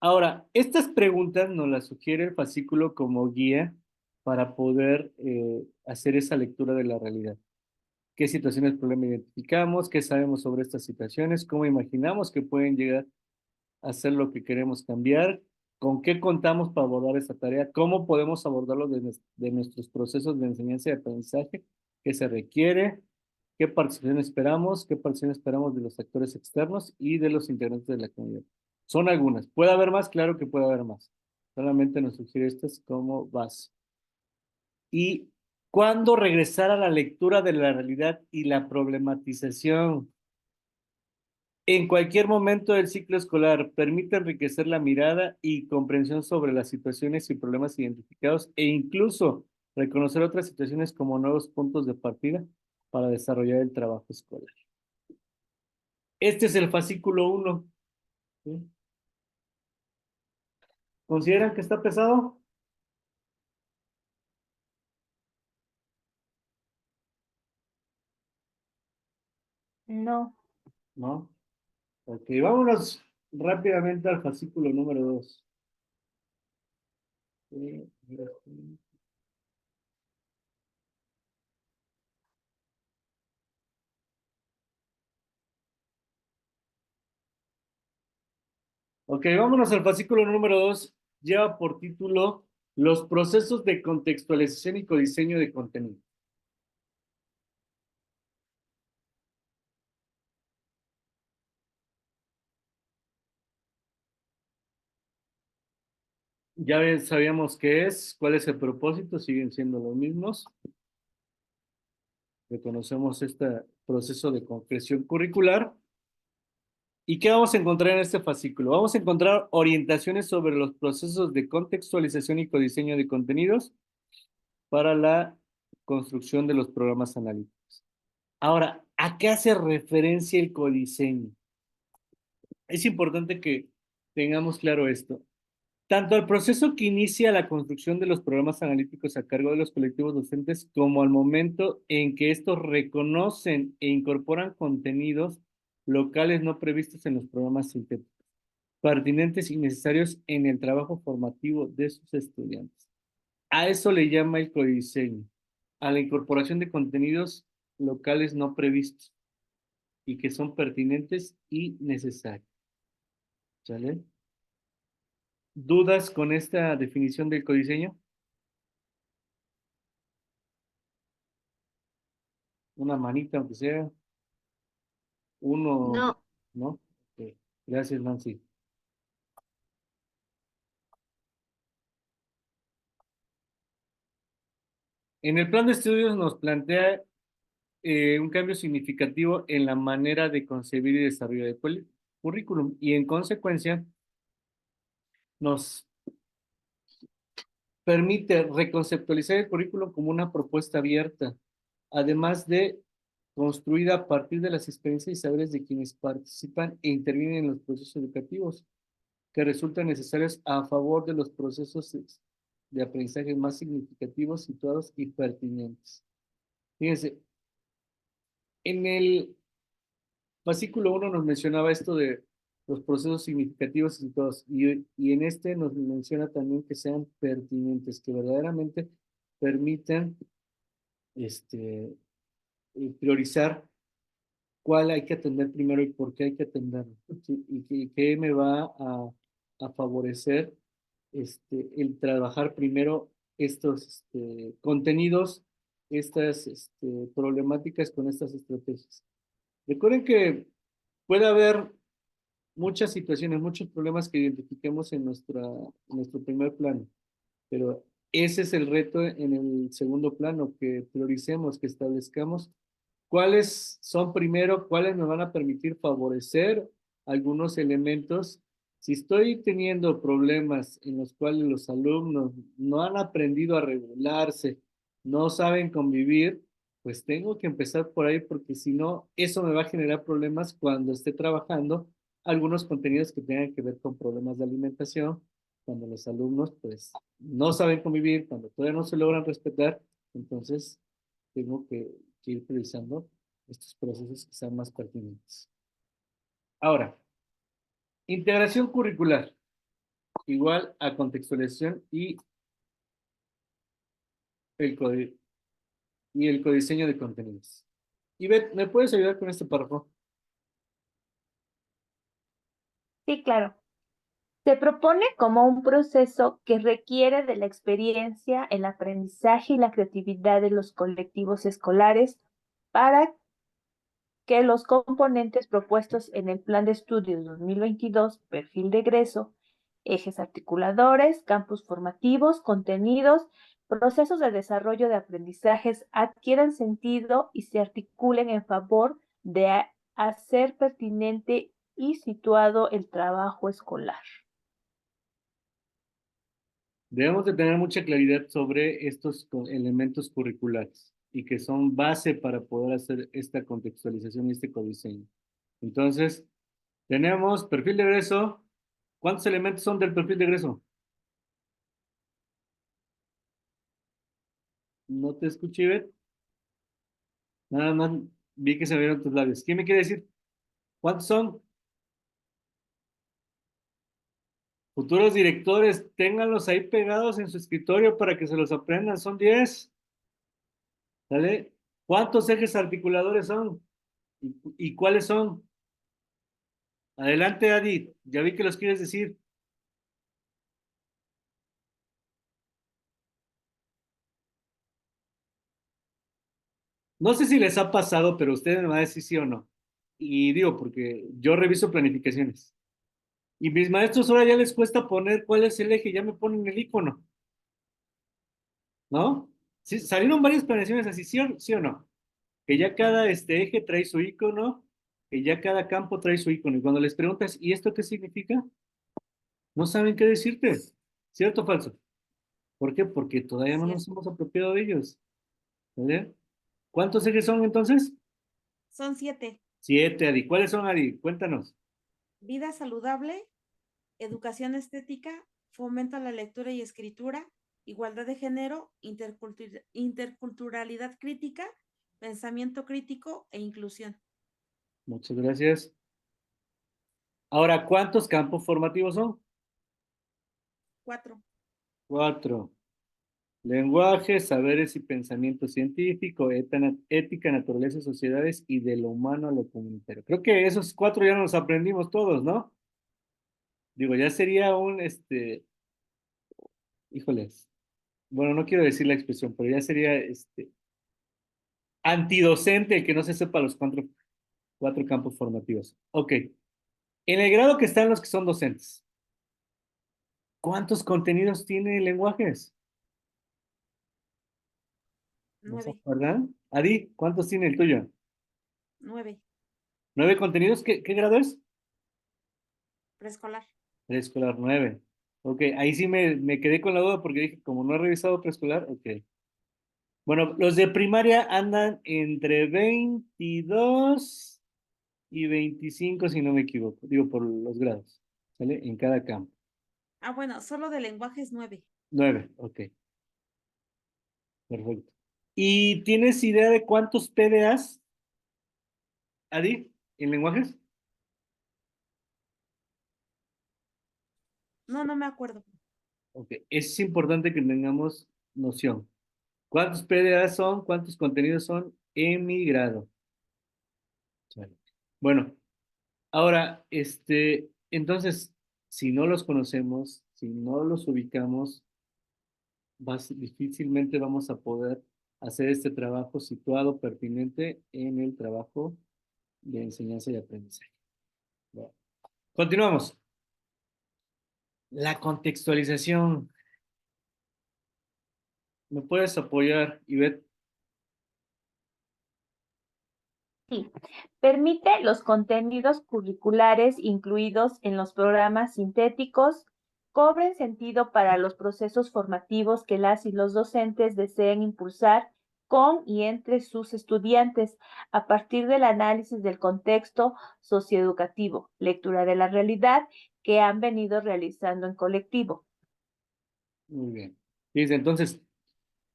Ahora, estas preguntas nos las sugiere el fascículo como guía para poder hacer esa lectura de la realidad. ¿Qué situaciones, problema identificamos? ¿Qué sabemos sobre estas situaciones? ¿Cómo imaginamos que pueden llegar a ser lo que queremos cambiar? ¿Con qué contamos para abordar esta tarea? ¿Cómo podemos abordarlo de nuestros procesos de enseñanza y aprendizaje? ¿Qué se requiere? ¿Qué participación esperamos? ¿Qué participación esperamos de los actores externos y de los integrantes de la comunidad? Son algunas. ¿Puede haber más? Claro que puede haber más. Solamente nos sugiere estas como base. Y cuándo regresar a la lectura de la realidad y la problematización. En cualquier momento del ciclo escolar, permite enriquecer la mirada y comprensión sobre las situaciones y problemas identificados e incluso reconocer otras situaciones como nuevos puntos de partida para desarrollar el trabajo escolar. Este es el fascículo 1. ¿Sí? ¿Consideran que está pesado? No. ¿No? Ok, vámonos rápidamente al fascículo número 2. Ok, vámonos al fascículo número 2. Lleva por título Los procesos de contextualización y codiseño de contenido. Ya sabíamos qué es, cuál es el propósito, siguen siendo los mismos. Reconocemos este proceso de concreción curricular. ¿Y qué vamos a encontrar en este fascículo? Vamos a encontrar orientaciones sobre los procesos de contextualización y codiseño de contenidos para la construcción de los programas analíticos. Ahora, ¿a qué hace referencia el codiseño? Es importante que tengamos claro esto. Tanto al proceso que inicia la construcción de los programas analíticos a cargo de los colectivos docentes, como al momento en que estos reconocen e incorporan contenidos locales no previstos en los programas sintéticos, pertinentes y necesarios en el trabajo formativo de sus estudiantes. A eso le llama el codiseño, a la incorporación de contenidos locales no previstos y que son pertinentes y necesarios. ¿Sale? ¿Dudas con esta definición del codiseño? Una manita, aunque sea. Uno, No. ¿no? Ok. Gracias, Nancy. En el plan de estudios nos plantea un cambio significativo en la manera de concebir y desarrollar el currículum y en consecuencia nos permite reconceptualizar el currículum como una propuesta abierta, además de construida a partir de las experiencias y saberes de quienes participan e intervienen en los procesos educativos. que resultan necesarios a favor de los procesos de aprendizaje más significativos, situados y pertinentes. Fíjense, en el fascículo 1 nos mencionaba esto de los procesos significativos y situados, y en este nos menciona también que sean pertinentes, que verdaderamente permitan priorizar cuál hay que atender primero y por qué hay que atenderlo, ¿sí? Y qué me va a favorecer el trabajar primero estos contenidos, estas problemáticas con estas estrategias. Recuerden que puede haber muchas situaciones, muchos problemas que identifiquemos en nuestro primer plano, pero ese es el reto en el segundo plano, que prioricemos, que establezcamos cuáles son primero, cuáles me van a permitir favorecer algunos elementos. Si estoy teniendo problemas en los cuales los alumnos no han aprendido a regularse, no saben convivir, pues tengo que empezar por ahí, porque si no, eso me va a generar problemas cuando esté trabajando algunos contenidos que tengan que ver con problemas de alimentación, cuando los alumnos pues no saben convivir, cuando todavía no se logran respetar, entonces tengo que ir priorizando estos procesos que sean más pertinentes. Ahora, integración curricular, igual a contextualización el codiseño de contenidos. Ivette, ¿me puedes ayudar con este párrafo? Sí, claro. Se propone como un proceso que requiere de la experiencia, el aprendizaje y la creatividad de los colectivos escolares para que los componentes propuestos en el Plan de Estudios 2022, perfil de egreso, ejes articuladores, campus formativos, contenidos, procesos de desarrollo de aprendizajes adquieran sentido y se articulen en favor de hacer pertinente y situado el trabajo escolar. Debemos de tener mucha claridad sobre estos elementos curriculares y que son base para poder hacer esta contextualización y este codiseño. Entonces, tenemos perfil de egreso. ¿Cuántos elementos son del perfil de egreso? No te escuché, Ivette. Nada más vi que se me vieron tus labios. ¿Qué me quiere decir? ¿Cuántos son? Futuros directores, ténganlos ahí pegados en su escritorio para que se los aprendan. Son 10. ¿Sale? ¿Cuántos ejes articuladores son? ¿Y cuáles son? Adelante, Adi. Ya vi que los quieres decir. No sé si les ha pasado, pero ustedes me van a decir sí o no. Y digo, porque yo reviso planificaciones. Y mis maestros ahora ya les cuesta poner cuál es el eje, ya me ponen el icono. ¿No? Sí, salieron varias planeaciones así, sí o no? Que ya cada eje trae su icono, que ya cada campo trae su icono. Y cuando les preguntas, ¿y esto qué significa? No saben qué decirte. ¿Cierto o falso? ¿Por qué? Porque todavía no nos Cierto. hemos apropiado de ellos. ¿Vale? ¿Cuántos ejes son entonces? Son 7. 7, Adi. ¿Cuáles son, Adi? Cuéntanos. Vida saludable, educación estética, fomento a la lectura y escritura, igualdad de género, interculturalidad crítica, pensamiento crítico e inclusión. Muchas gracias. Ahora, ¿cuántos campos formativos son? 4. 4. Lenguaje, saberes y pensamiento científico, ética, naturaleza, sociedades y de lo humano a lo comunitario. Creo que esos 4 ya nos aprendimos todos, ¿no? Digo, ya sería híjoles, bueno, no quiero decir la expresión, pero ya sería antidocente el que no se sepa los 4 campos formativos. Ok. En el grado que están los que son docentes, ¿cuántos contenidos tiene lenguajes? ¿No se 9. acuerdan? Adi, ¿cuántos tiene el tuyo? 9. 9 contenidos, ¿qué grado es? Preescolar. Preescolar 9. Ok, ahí sí me quedé con la duda porque dije, como no he revisado preescolar, ok. Bueno, los de primaria andan entre 22 y 25, si no me equivoco, digo por los grados. ¿Sale? En cada campo. Ah, bueno, solo de lenguaje es 9. 9, ok, perfecto. ¿Y tienes idea de cuántos PDAs, Adi, en lenguajes? No, no me acuerdo. Ok, es importante que tengamos noción. ¿Cuántos PDAs son? ¿Cuántos contenidos son en mi grado? Sale. Bueno, ahora, entonces, si no los conocemos, si no los ubicamos, difícilmente vamos a poder hacer este trabajo situado, pertinente en el trabajo de enseñanza y aprendizaje. Bueno, continuamos. La contextualización. ¿Me puedes apoyar, Ivette? Sí, permite los contenidos curriculares incluidos en los programas sintéticos cobren sentido para los procesos formativos que las y los docentes deseen impulsar con y entre sus estudiantes a partir del análisis del contexto socioeducativo, lectura de la realidad que han venido realizando en colectivo. Muy bien. Dice, entonces,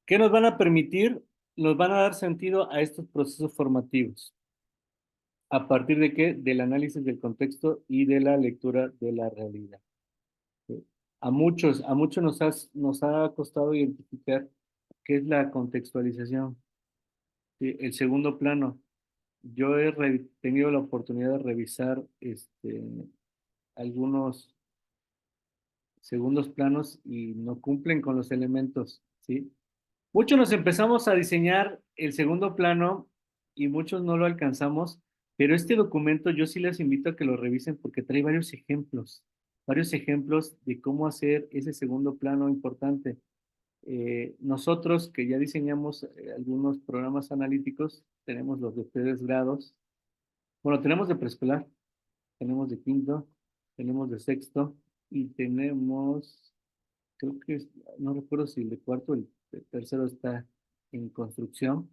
¿qué nos van a permitir? Nos van a dar sentido a estos procesos formativos. ¿A partir de qué? Del análisis del contexto y de la lectura de la realidad. ¿Sí? A muchos nos ha costado identificar qué es la contextualización. ¿Sí? El segundo plano. Yo he tenido la oportunidad de revisar algunos segundos planos y no cumplen con los elementos, ¿sí? Muchos nos empezamos a diseñar el segundo plano y muchos no lo alcanzamos, pero este documento yo sí les invito a que lo revisen porque trae varios ejemplos de cómo hacer ese segundo plano importante. Nosotros que ya diseñamos algunos programas analíticos, tenemos los de 3 grados, bueno, tenemos de preescolar, tenemos de quinto, tenemos de sexto y tenemos, creo que, no recuerdo si el de cuarto o el tercero está en construcción.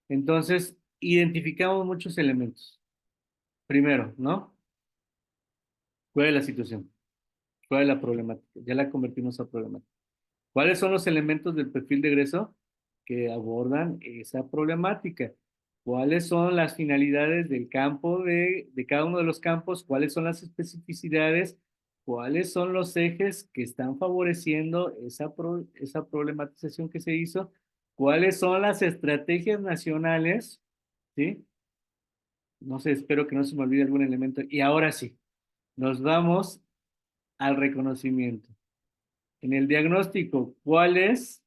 Entonces, identificamos muchos elementos. Primero, ¿no? ¿Cuál es la situación? ¿Cuál es la problemática? Ya la convertimos a problemática. ¿Cuáles son los elementos del perfil de egreso que abordan esa problemática? ¿Cuáles son las finalidades del campo de cada uno de los campos? ¿Cuáles son las especificidades? ¿Cuáles son los ejes que están favoreciendo esa problematización que se hizo? ¿Cuáles son las estrategias nacionales? ¿Sí? No sé, espero que no se me olvide algún elemento. Y ahora sí, nos vamos al reconocimiento. En el diagnóstico, ¿cuáles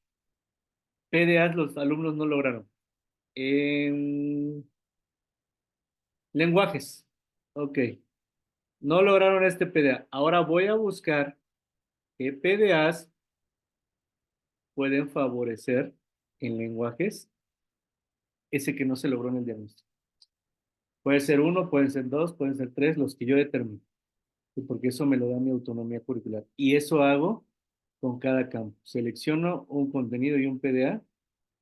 PDAs los alumnos no lograron? En lenguajes. Ok. No lograron este PDA. Ahora voy a buscar qué PDAs pueden favorecer en lenguajes ese que no se logró en el diagnóstico. Puede ser 1, pueden ser 2, pueden ser 3, los que yo determine. Porque eso me lo da mi autonomía curricular. Y eso hago con cada campo. Selecciono un contenido y un PDA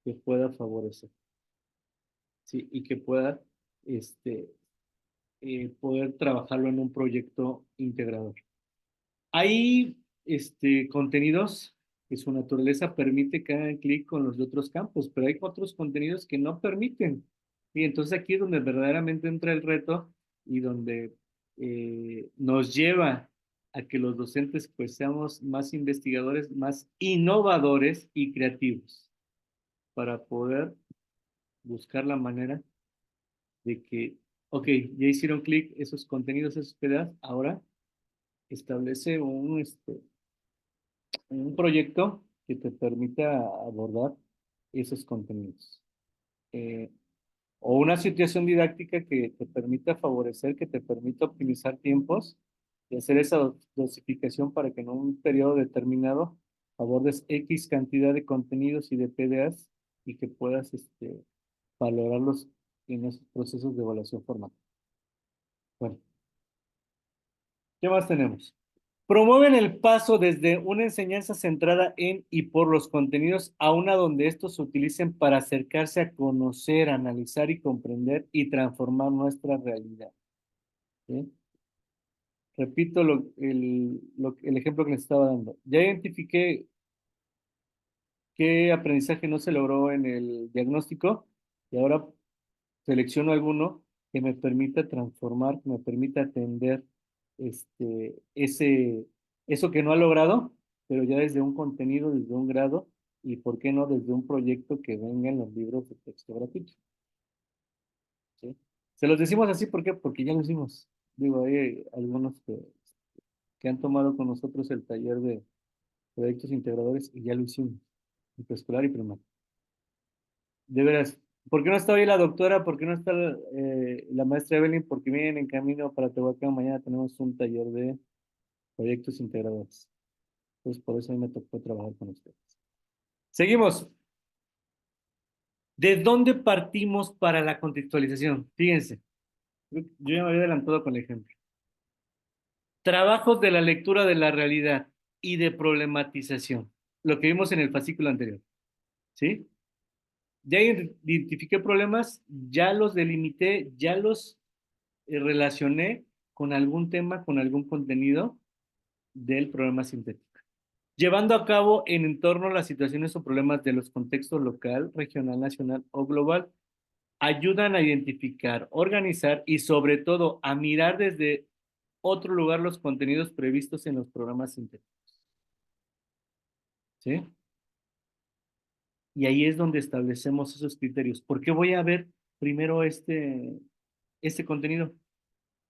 que pueda favorecer. ¿Sí? Y que pueda poder trabajarlo en un proyecto integrador. Hay contenidos que su naturaleza permite que hagan clic con los de otros campos, pero hay otros contenidos que no permiten. Y entonces aquí es donde verdaderamente entra el reto y donde nos lleva a que los docentes pues seamos más investigadores, más innovadores y creativos para poder buscar la manera de que, ok, ya hicieron clic esos contenidos, esos pedazos, ahora establece un proyecto que te permita abordar esos contenidos. Eh, o una situación didáctica que te permita favorecer, que te permita optimizar tiempos y hacer esa dosificación para que en un periodo determinado abordes X cantidad de contenidos y de PDAs y que puedas valorarlos en esos procesos de evaluación formativa. Bueno, ¿qué más tenemos? Promueven el paso desde una enseñanza centrada en y por los contenidos a una donde estos se utilicen para acercarse a conocer, analizar y comprender y transformar nuestra realidad. ¿Sí? repito el ejemplo que les estaba dando. Ya identifiqué qué aprendizaje no se logró en el diagnóstico y ahora selecciono alguno que me permita transformar, que me permita atender eso que no ha logrado, pero ya desde un contenido, desde un grado y, ¿por qué no?, desde un proyecto que venga en los libros de texto gratuito. ¿Sí? Se los decimos así, ¿por qué? Porque ya lo hicimos. Digo, hay algunos que han tomado con nosotros el taller de proyectos integradores y ya lo hicimos, en preescolar y primaria. De veras, ¿por qué no está hoy la doctora? ¿Por qué no está la maestra Evelyn? Porque vienen en camino para Tehuacán. Mañana tenemos un taller de proyectos integradores. Entonces, por eso a mí me tocó trabajar con ustedes. Seguimos. ¿De dónde partimos para la contextualización? Fíjense, yo ya me había adelantado con el ejemplo. Trabajos de la lectura de la realidad y de problematización. Lo que vimos en el fascículo anterior. ¿Sí? Ya identifiqué problemas, ya los delimité, ya los relacioné con algún tema, con algún contenido del programa sintético. Llevando a cabo en torno a las situaciones o problemas de los contextos local, regional, nacional o global, ayudan a identificar, organizar y sobre todo a mirar desde otro lugar los contenidos previstos en los programas sintéticos. ¿Sí? Y ahí es donde establecemos esos criterios. ¿Por qué voy a ver primero este contenido?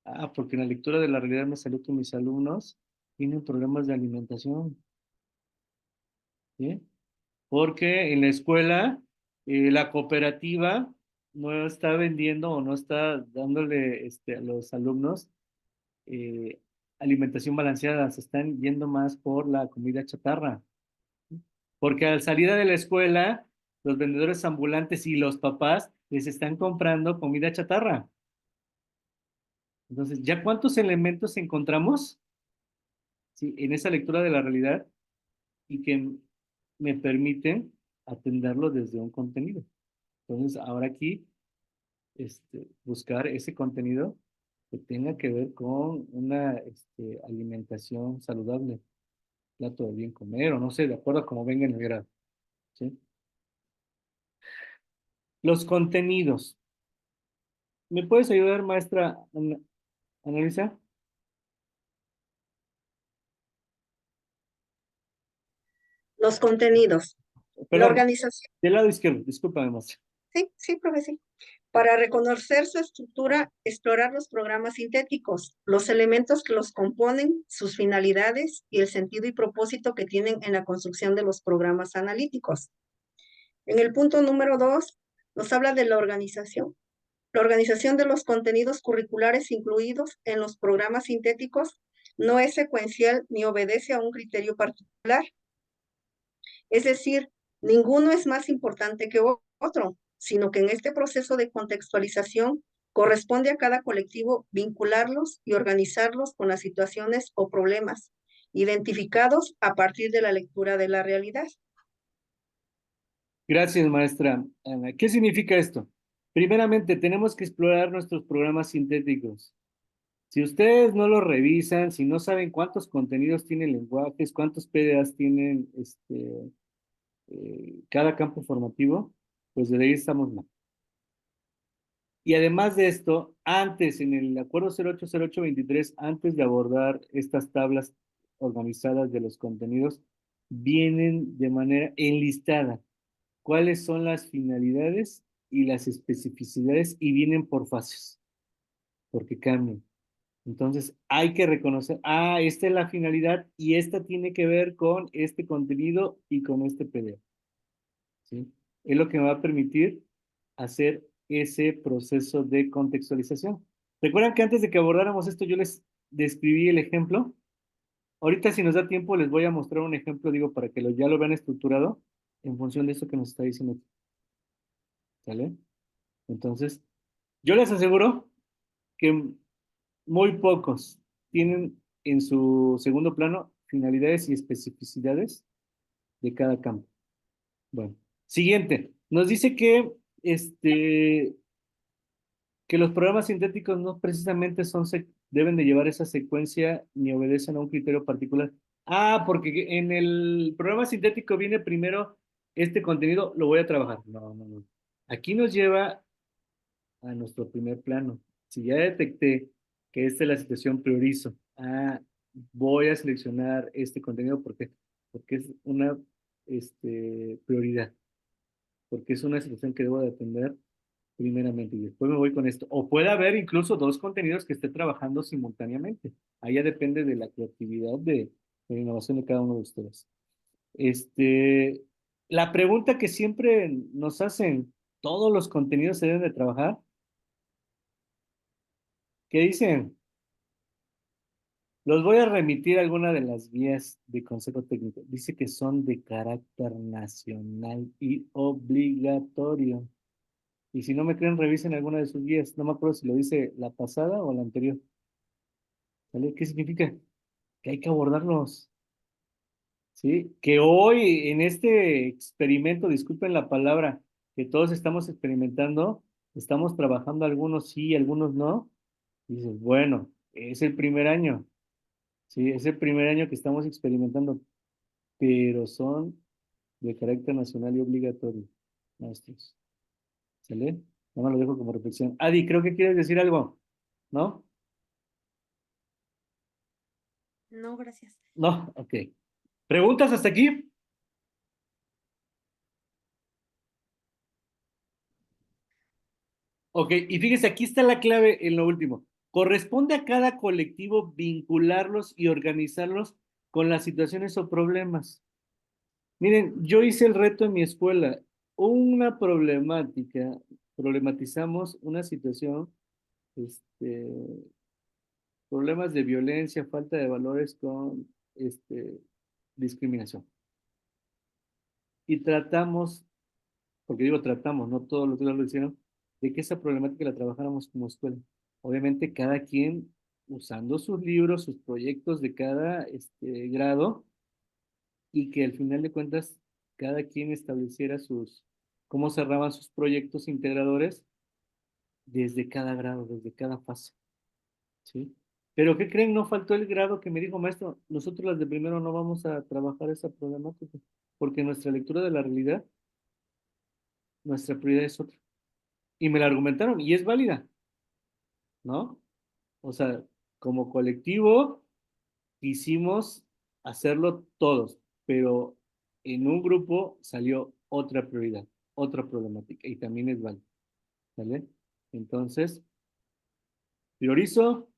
Ah, porque en la lectura de la realidad me salió que mis alumnos tienen problemas de alimentación. ¿Sí? Porque en la escuela la cooperativa no está vendiendo o no está dándole a los alumnos eh, alimentación balanceada, se están yendo más por la comida chatarra. Porque al salir de la escuela, los vendedores ambulantes y los papás les están comprando comida chatarra. Entonces, ¿ya cuántos elementos encontramos? Sí, en esa lectura de la realidad y que me permiten atenderlo desde un contenido. Entonces, ahora aquí, buscar ese contenido que tenga que ver con una alimentación saludable, plato de bien comer, o no sé, de acuerdo a cómo venga en el grado. ¿Sí? Los contenidos. ¿Me puedes ayudar, maestra Ana Luisa? Los contenidos. La Perdón, organización. del lado izquierdo, discúlpame, maestra. Sí, profe, sí. Para reconocer su estructura, explorar los programas sintéticos, los elementos que los componen, sus finalidades y el sentido y propósito que tienen en la construcción de los programas analíticos. En el punto número 2, nos habla de la organización. La organización de los contenidos curriculares incluidos en los programas sintéticos no es secuencial ni obedece a un criterio particular. Es decir, ninguno es más importante que otro, sino que en este proceso de contextualización corresponde a cada colectivo vincularlos y organizarlos con las situaciones o problemas identificados a partir de la lectura de la realidad. Gracias, maestra Ana. ¿Qué significa esto? Primeramente, tenemos que explorar nuestros programas sintéticos. Si ustedes no los revisan, si no saben cuántos contenidos tienen lenguajes, cuántos PDAs tienen cada campo formativo, pues de ahí estamos mal. Y además de esto, antes, en el acuerdo 080823, antes de abordar estas tablas organizadas de los contenidos, vienen de manera enlistada cuáles son las finalidades y las especificidades y vienen por fases, porque cambian. Entonces, hay que reconocer, esta es la finalidad y esta tiene que ver con este contenido y con este PDF. ¿Sí? Es lo que me va a permitir hacer ese proceso de contextualización. ¿Recuerdan que antes de que abordáramos esto yo les describí el ejemplo? Ahorita, si nos da tiempo, les voy a mostrar un ejemplo, digo, para que ya lo vean estructurado en función de eso que nos está diciendo. ¿Sale? Entonces, yo les aseguro que muy pocos tienen en su segundo plano finalidades y especificidades de cada campo. Bueno, siguiente. Nos dice que los programas sintéticos no precisamente son deben de llevar esa secuencia ni obedecen a un criterio particular. Ah, porque en el programa sintético viene primero este contenido, lo voy a trabajar. No, no, no. Aquí nos lleva a nuestro primer plano. Si ya detecté que esta es la situación, priorizo. Ah, voy a seleccionar este contenido porque es una prioridad, porque es una situación que debo de atender primeramente y después me voy con esto. O puede haber incluso dos contenidos que esté trabajando simultáneamente. Ahí ya depende de la creatividad de la innovación de cada uno de ustedes. La pregunta que siempre nos hacen, ¿todos los contenidos se deben de trabajar? ¿Qué dicen? Los voy a remitir a alguna de las guías de consejo técnico. Dice que son de carácter nacional y obligatorio. Y si no me creen, revisen alguna de sus guías. No me acuerdo si lo dice la pasada o la anterior. ¿Vale? ¿Qué significa? Que hay que abordarlos. ¿Sí? Que hoy en este experimento, disculpen la palabra, que todos estamos experimentando, estamos trabajando algunos sí, algunos no. Y dices, bueno, es el primer año. Sí, es el primer año que estamos experimentando, pero son de carácter nacional y obligatorio, maestros. ¿Sale? No me lo dejo como reflexión. Adi, creo que quieres decir algo, ¿no? No, gracias. No, ok. ¿Preguntas hasta aquí? Ok, y fíjese, aquí está la clave en lo último. Corresponde a cada colectivo vincularlos y organizarlos con las situaciones o problemas. Miren, yo hice el reto en mi escuela. Una problematizamos una situación, este, problemas de violencia, falta de valores con, discriminación. Y tratamos, porque digo tratamos, no todos los días lo hicieron, de que esa problemática la trabajáramos como escuela. Obviamente cada quien usando sus libros, sus proyectos de cada grado, y que al final de cuentas cada quien estableciera cómo cerraban sus proyectos integradores desde cada grado, desde cada fase, ¿sí? Pero ¿qué creen? No faltó el grado que me dijo, maestro, nosotros las de primero no vamos a trabajar esa problemática, porque nuestra lectura de la realidad, nuestra prioridad es otra. Y me la argumentaron, y es válida, ¿no? O sea, como colectivo quisimos hacerlo todos, pero en un grupo salió otra prioridad, otra problemática, y también es válido, ¿vale? Entonces, priorizo,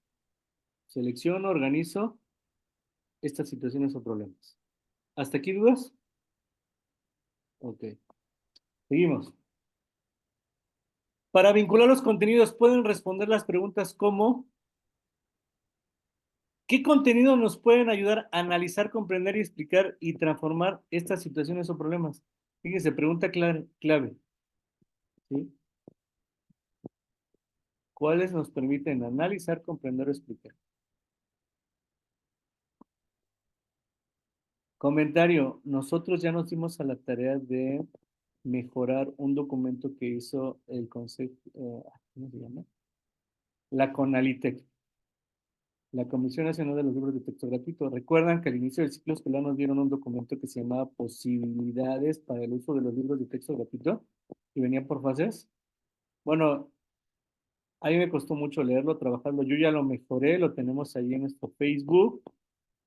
selecciono, organizo estas situaciones o problemas. ¿Hasta aquí dudas? Ok, seguimos. Para vincular los contenidos, pueden responder las preguntas como, ¿qué contenido nos pueden ayudar a analizar, comprender y explicar y transformar estas situaciones o problemas? Fíjense, pregunta clave, ¿sí? ¿Cuáles nos permiten analizar, comprender o explicar? Comentario, nosotros ya nos dimos a la tarea de mejorar un documento que hizo el Consejo, ¿cómo se llama? La CONALITEC, la Comisión Nacional de los Libros de Texto Gratuito. Recuerdan que al inicio del ciclo escolar nos dieron un documento que se llamaba Posibilidades para el uso de los libros de texto gratuito y venía por fases. Bueno, a mí me costó mucho leerlo, trabajarlo. Yo ya lo mejoré, lo tenemos ahí en nuestro Facebook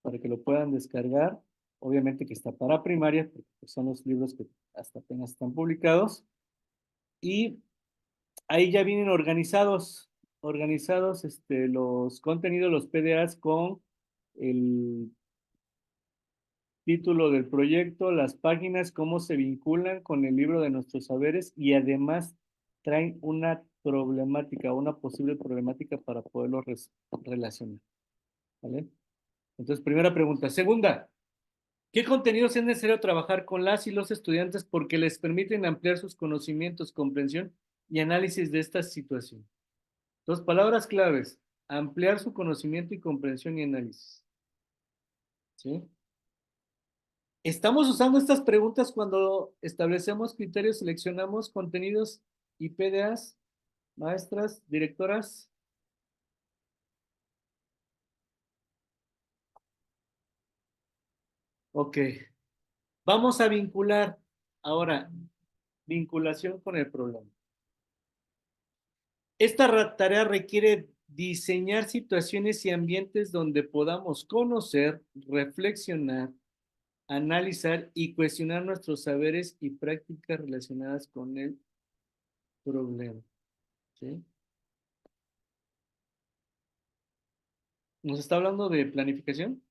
para que lo puedan descargar. Obviamente que está para primaria, porque son los libros que hasta apenas están publicados. Y ahí ya vienen organizados los contenidos, los PDAs con el título del proyecto, las páginas, cómo se vinculan con el libro de nuestros saberes y además traen una problemática, una posible problemática para poderlos relacionar. ¿Vale? Entonces, primera pregunta. Segunda, ¿qué contenidos es necesario trabajar con las y los estudiantes porque les permiten ampliar sus conocimientos, comprensión y análisis de esta situación? Dos palabras claves, ampliar su conocimiento y comprensión y análisis. ¿Sí? Estamos usando estas preguntas cuando establecemos criterios, seleccionamos contenidos y PDAs, maestras, directoras. Ok. Vamos a vincular. Ahora, vinculación con el problema. Esta tarea requiere diseñar situaciones y ambientes donde podamos conocer, reflexionar, analizar y cuestionar nuestros saberes y prácticas relacionadas con el problema. ¿Sí? ¿Nos está hablando de planificación?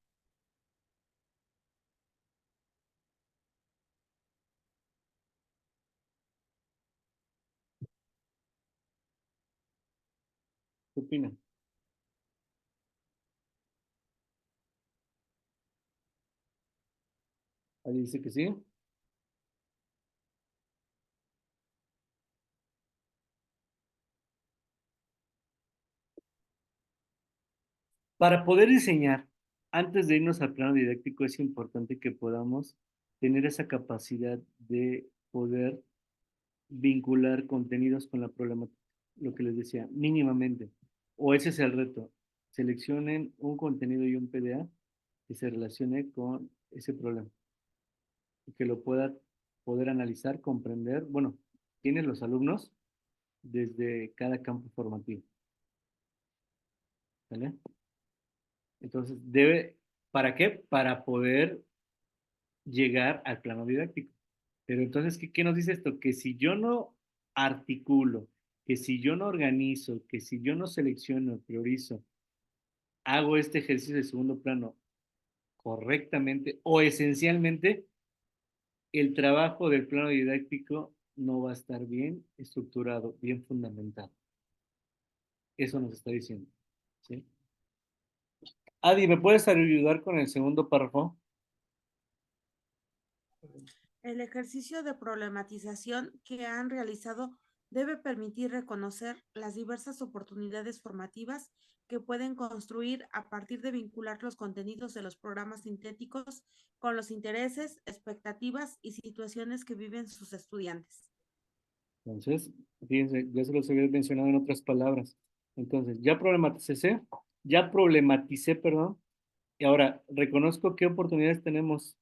¿Qué opinan? ¿Alguien dice que sí? Para poder diseñar, antes de irnos al plano didáctico, es importante que podamos tener esa capacidad de poder vincular contenidos con la problemática, lo que les decía, mínimamente. O ese es el reto. Seleccionen un contenido y un PDA que se relacione con ese problema y que lo pueda poder analizar, comprender. Bueno, tienen los alumnos desde cada campo formativo. ¿Vale? Entonces, ¿para qué? Para poder llegar al plano didáctico. Pero entonces, ¿qué nos dice esto? Que si yo no articulo, que si yo no organizo, que si yo no selecciono, priorizo, hago este ejercicio de segundo plano correctamente o esencialmente, el trabajo del plano didáctico no va a estar bien estructurado, bien fundamentado. Eso nos está diciendo. ¿Sí? Adi, ¿me puedes ayudar con el segundo párrafo? El ejercicio de problematización que han realizado debe permitir reconocer las diversas oportunidades formativas que pueden construir a partir de vincular los contenidos de los programas sintéticos con los intereses, expectativas y situaciones que viven sus estudiantes. Entonces, fíjense, ya se los había mencionado en otras palabras. Entonces, ya problematicé, perdón, y ahora reconozco qué oportunidades tenemos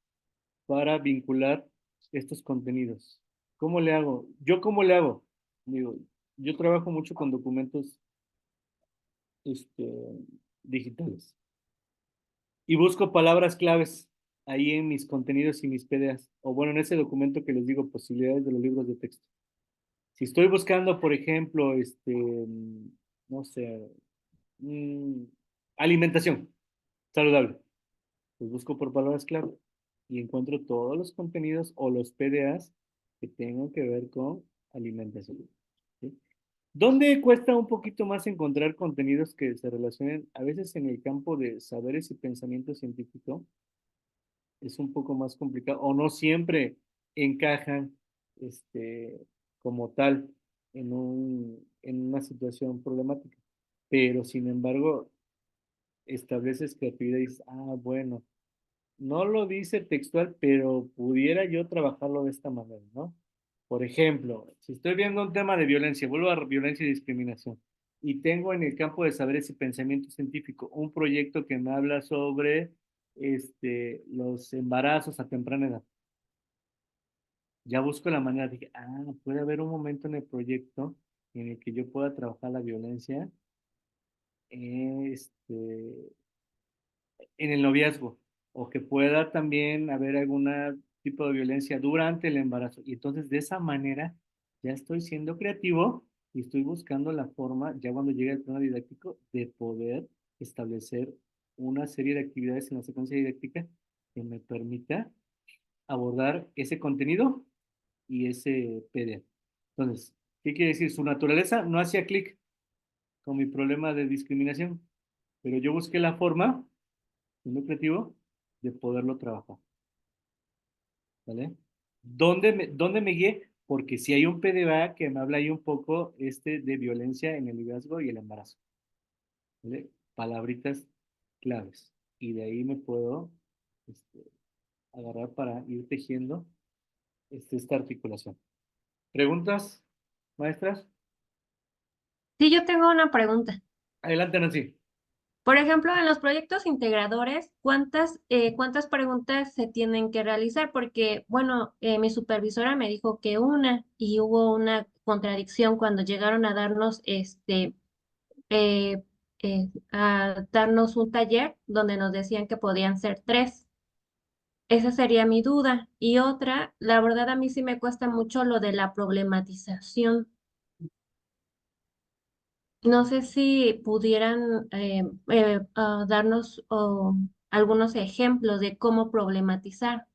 para vincular estos contenidos. ¿Cómo le hago? ¿Cómo le hago? Digo, yo trabajo mucho con documentos este, digitales y busco palabras claves ahí en mis contenidos y mis PDAs, o bueno, en ese documento que les digo, posibilidades de los libros de texto. Si estoy buscando, por ejemplo, no sé, mm, alimentación saludable, pues busco por palabras clave y encuentro todos los contenidos o los PDAs que tengan que ver con alimentación. ¿Sí? ¿Dónde cuesta un poquito más encontrar contenidos que se relacionen a veces en el campo de saberes y pensamiento científico? Es un poco más complicado o no siempre encajan como tal en una situación problemática. Pero sin embargo, estableces creatividad y dices, bueno, no lo dice textual, pero pudiera yo trabajarlo de esta manera, ¿no? Por ejemplo, si estoy viendo un tema de violencia, vuelvo a violencia y discriminación, y tengo en el campo de saberes y pensamiento científico un proyecto que me habla sobre los embarazos a temprana edad. Ya busco la manera de que, puede haber un momento en el proyecto en el que yo pueda trabajar la violencia en el noviazgo, o que pueda también haber algún tipo de violencia durante el embarazo. Y entonces de esa manera ya estoy siendo creativo y estoy buscando la forma, ya cuando llegue el plano didáctico, de poder establecer una serie de actividades en la secuencia didáctica que me permita abordar ese contenido y ese PDF. Entonces, ¿qué quiere decir? Su naturaleza no hacía clic con mi problema de discriminación, pero yo busqué la forma, siendo creativo, de poderlo trabajar. ¿Vale? ¿Dónde me guié? Porque si hay un PDA que me habla ahí un poco de violencia en el liderazgo y el embarazo. ¿Vale? Palabritas claves. Y de ahí me puedo este, agarrar para ir tejiendo esta articulación. ¿Preguntas, maestras? Sí, yo tengo una pregunta. Adelante, Nancy. Por ejemplo, en los proyectos integradores, ¿cuántas preguntas se tienen que realizar? Porque, bueno, mi supervisora me dijo que una y hubo una contradicción cuando llegaron a darnos eh, a darnos un taller donde nos decían que podían ser 3. Esa sería mi duda. Y otra, la verdad a mí sí me cuesta mucho lo de la problematización. No sé si pudieran darnos algunos ejemplos de cómo problematizar.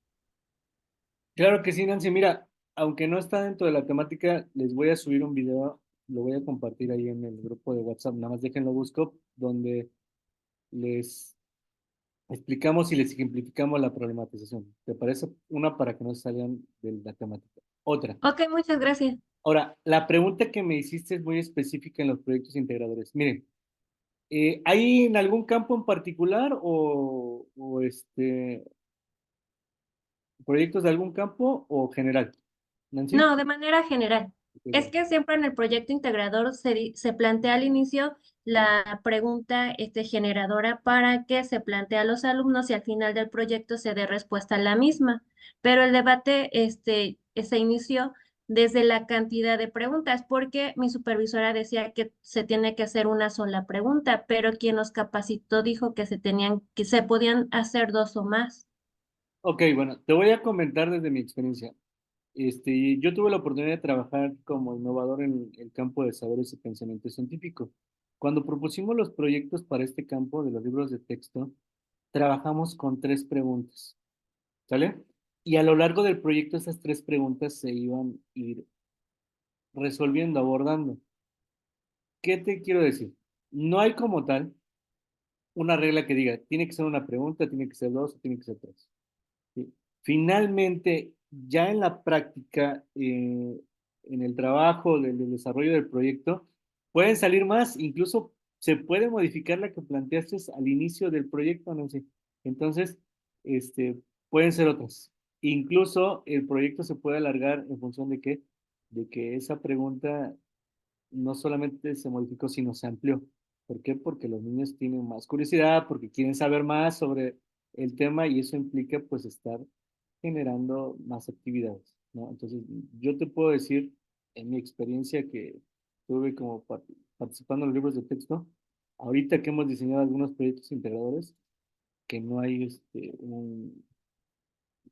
Claro que sí, Nancy. Mira, aunque no está dentro de la temática, les voy a subir un video, lo voy a compartir ahí en el grupo de WhatsApp, nada más déjenlo busco, donde les explicamos y les ejemplificamos la problematización. ¿Te parece? Una para que no se salgan de la temática. Otra. Ok, muchas gracias. Ahora, la pregunta que me hiciste es muy específica en los proyectos integradores. Miren, ¿hay en algún campo en particular o proyectos de algún campo o general? Nancy. No, de manera general. Ok, Es bueno. que siempre en el proyecto integrador se plantea al inicio la pregunta generadora para que se plantea a los alumnos y al final del proyecto se dé respuesta a la misma. Pero el debate se inició desde la cantidad de preguntas, porque mi supervisora decía que se tiene que hacer una sola pregunta, pero quien nos capacitó dijo que se podían hacer 2 o más. Ok, bueno, te voy a comentar desde mi experiencia. Yo tuve la oportunidad de trabajar como innovador en el campo de saberes y pensamiento científico. Cuando propusimos los proyectos para este campo de los libros de texto, trabajamos con 3 preguntas, ¿sale? Y a lo largo del proyecto esas 3 preguntas se iban a ir resolviendo, abordando. ¿Qué te quiero decir? No hay como tal una regla que diga, tiene que ser una pregunta, tiene que ser 2 o tiene que ser 3. ¿Sí? Finalmente, ya en la práctica, en el trabajo del desarrollo del proyecto, pueden salir más, incluso se puede modificar la que planteaste al inicio del proyecto, no sé. Entonces, pueden ser otras. Incluso el proyecto se puede alargar en función de que esa pregunta no solamente se modificó, sino se amplió. ¿Por qué? Porque los niños tienen más curiosidad, porque quieren saber más sobre el tema y eso implica pues estar generando más actividades, ¿no? Entonces, yo te puedo decir, en mi experiencia que tuve como participando en los libros de texto, ahorita que hemos diseñado algunos proyectos integradores, que no hay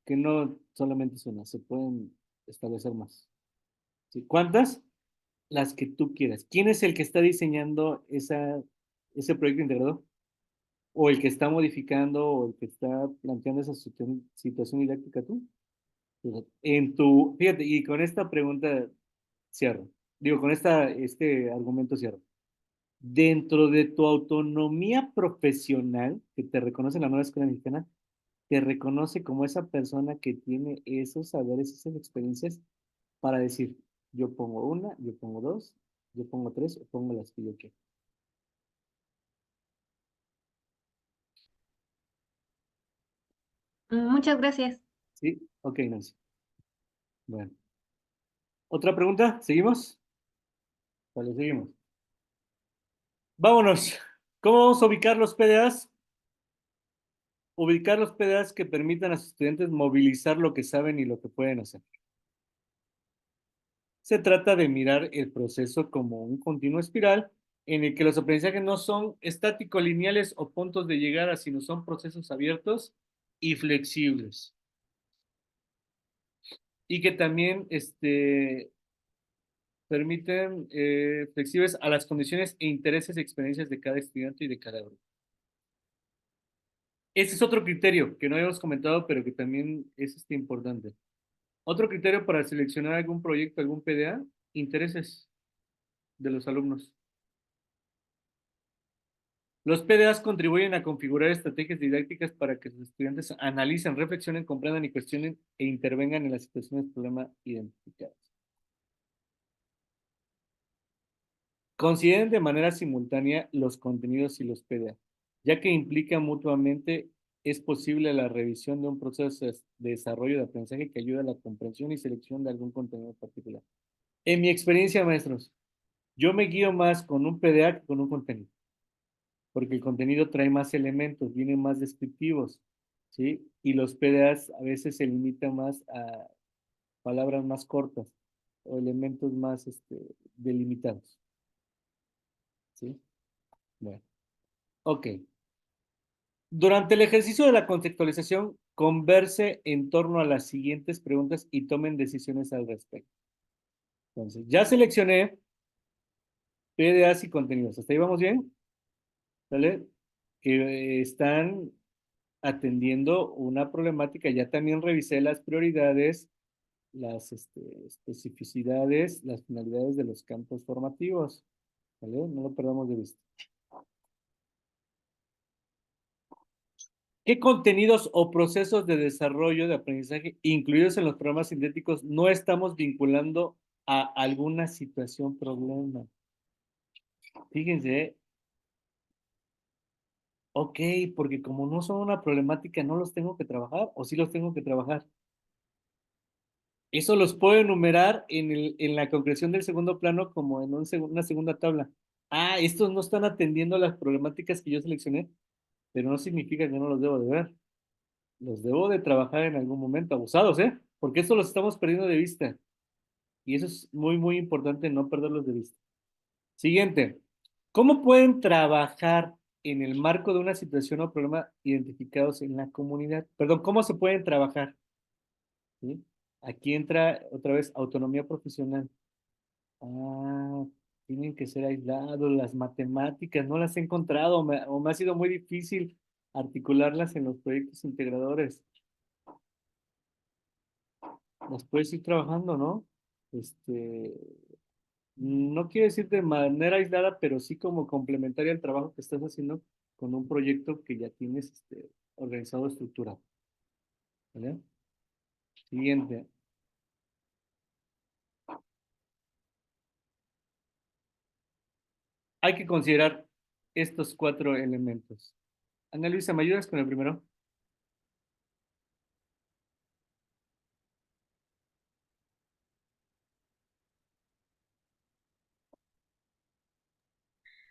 que no solamente es una, se pueden establecer más. ¿Sí? ¿Cuántas? Las que tú quieras. ¿Quién es el que está diseñando ese proyecto integrador? ¿O el que está modificando o el que está planteando esa situación didáctica tú? Fíjate, y con esta pregunta cierro. Digo, con este argumento cierro. Dentro de tu autonomía profesional, que te reconoce la nueva escuela mexicana, te reconoce como esa persona que tiene esos saberes, esas experiencias para decir, yo pongo una, yo pongo 2, yo pongo 3 o pongo las que yo quiero. Muchas gracias. ¿Sí? Ok, Nancy. Bueno. ¿Otra pregunta? ¿Seguimos? Vale, seguimos. Vámonos. ¿Cómo vamos a ubicar los PDAs? Ubicar los PDAs que permitan a sus estudiantes movilizar lo que saben y lo que pueden hacer. Se trata de mirar el proceso como un continuo espiral en el que los aprendizajes no son estáticos, lineales o puntos de llegada, sino son procesos abiertos y flexibles. Y que también permiten flexibles a las condiciones e intereses y experiencias de cada estudiante y de cada grupo. Ese es otro criterio que no habíamos comentado, pero que también es importante. Otro criterio para seleccionar algún proyecto, algún PDA, intereses de los alumnos. Los PDAs contribuyen a configurar estrategias didácticas para que sus estudiantes analicen, reflexionen, comprendan y cuestionen e intervengan en las situaciones de problema identificadas. Consideren de manera simultánea los contenidos y los PDA, ya que implican mutuamente, es posible la revisión de un proceso de desarrollo de aprendizaje que ayuda a la comprensión y selección de algún contenido particular. En mi experiencia, maestros, yo me guío más con un PDA que con un contenido. porque el contenido trae más elementos, vienen más descriptivos, ¿sí? Y los PDAs a veces se limitan más a palabras más cortas o elementos más delimitados, ¿sí? Bueno, ok. Durante el ejercicio de la conceptualización, converse en torno a las siguientes preguntas y tomen decisiones al respecto. Entonces, ya seleccioné PDAs y contenidos. ¿Hasta ahí vamos bien? ¿Vale? Que están atendiendo una problemática. Ya también revisé las prioridades, las especificidades, las finalidades de los campos formativos. ¿Vale? No lo perdamos de vista. ¿Qué contenidos o procesos de desarrollo de aprendizaje incluidos en los programas sintéticos no estamos vinculando a alguna situación problema? Fíjense, ok, porque como no son una problemática, ¿no los tengo que trabajar o sí los tengo que trabajar? Eso los puedo enumerar en la concreción del segundo plano como en una segunda tabla. Ah, estos no están atendiendo las problemáticas que yo seleccioné, pero no significa que no los debo de ver. Los debo de trabajar en algún momento, abusados, ¿eh? Porque eso los estamos perdiendo de vista. Y eso es muy, muy importante no perderlos de vista. Siguiente. ¿Cómo pueden trabajar en el marco de una situación o problema identificados en la comunidad? Perdón, ¿cómo se pueden trabajar? ¿Sí? Aquí entra otra vez autonomía profesional. Ah, tienen que ser aislados, las matemáticas, no las he encontrado o me ha sido muy difícil articularlas en los proyectos integradores. Las puedes ir trabajando, ¿no? No quiero decir de manera aislada, pero sí como complementaria al trabajo que estás haciendo con un proyecto que ya tienes organizado, estructurado. ¿Vale? Siguiente. Hay que considerar estos 4 elementos. Ana Luisa, ¿me ayudas con el primero?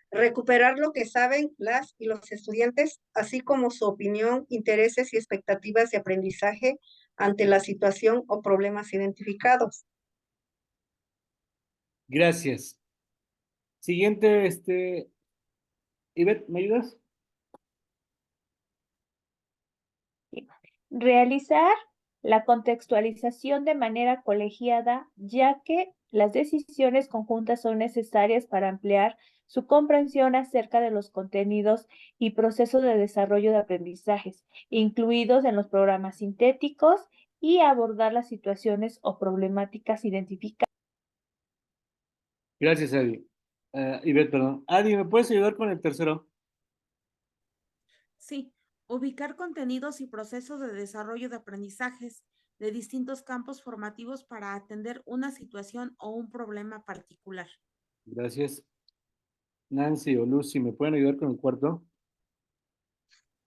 Recuperar lo que saben las y los estudiantes, así como su opinión, intereses y expectativas de aprendizaje ante la situación o problemas identificados. Gracias. Siguiente, Ivette, ¿me ayudas? Realizar la contextualización de manera colegiada, ya que las decisiones conjuntas son necesarias para ampliar su comprensión acerca de los contenidos y procesos de desarrollo de aprendizajes, incluidos en los programas sintéticos, y abordar las situaciones o problemáticas identificadas. Gracias, Adi. Ivette, perdón. Adi, ¿me puedes ayudar con el tercero? Sí, ubicar contenidos y procesos de desarrollo de aprendizajes de distintos campos formativos para atender una situación o un problema particular. Gracias. Nancy o Lucy, ¿me pueden ayudar con el cuarto?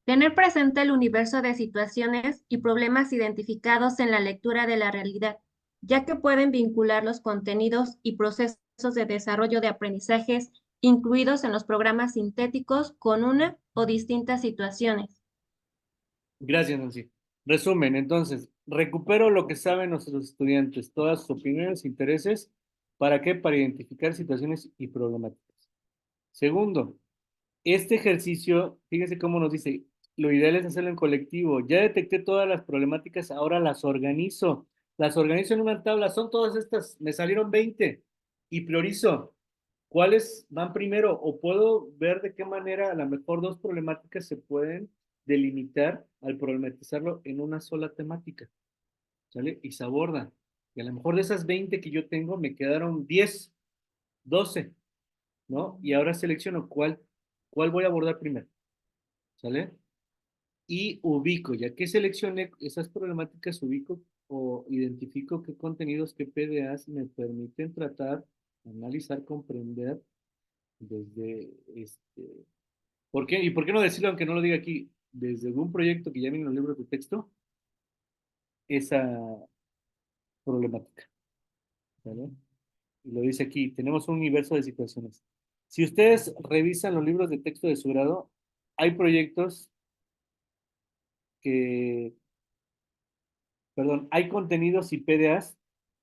Tener presente el universo de situaciones y problemas identificados en la lectura de la realidad, ya que pueden vincular los contenidos y procesos de desarrollo de aprendizajes incluidos en los programas sintéticos con una o distintas situaciones. Gracias, Nancy. Resumen, entonces, recupero lo que saben nuestros estudiantes, todas sus opiniones, intereses, ¿para qué? Para identificar situaciones y problemáticas. Segundo, este ejercicio, fíjense cómo nos dice, lo ideal es hacerlo en colectivo. Ya detecté todas las problemáticas, ahora las organizo. Las organizo en una tabla, son todas estas, me salieron 20 y priorizo. ¿Cuáles van primero? O puedo ver de qué manera a lo mejor 2 problemáticas se pueden delimitar al problematizarlo en una sola temática, ¿sale? Y se abordan. Y a lo mejor de esas 20 que yo tengo me quedaron 10, 12, ¿no? Y ahora selecciono cuál voy a abordar primero, ¿sale? Y ubico, ya que seleccioné esas problemáticas, ubico o identifico qué contenidos, qué PDAs me permiten tratar, analizar, comprender desde ¿por qué? ¿Y por qué no decirlo aunque no lo diga aquí? Desde un proyecto que ya viene en los libros de texto, esa problemática, ¿vale? Y lo dice aquí, tenemos un universo de situaciones. Si ustedes revisan los libros de texto de su grado, hay proyectos que, perdón, hay contenidos y PDAs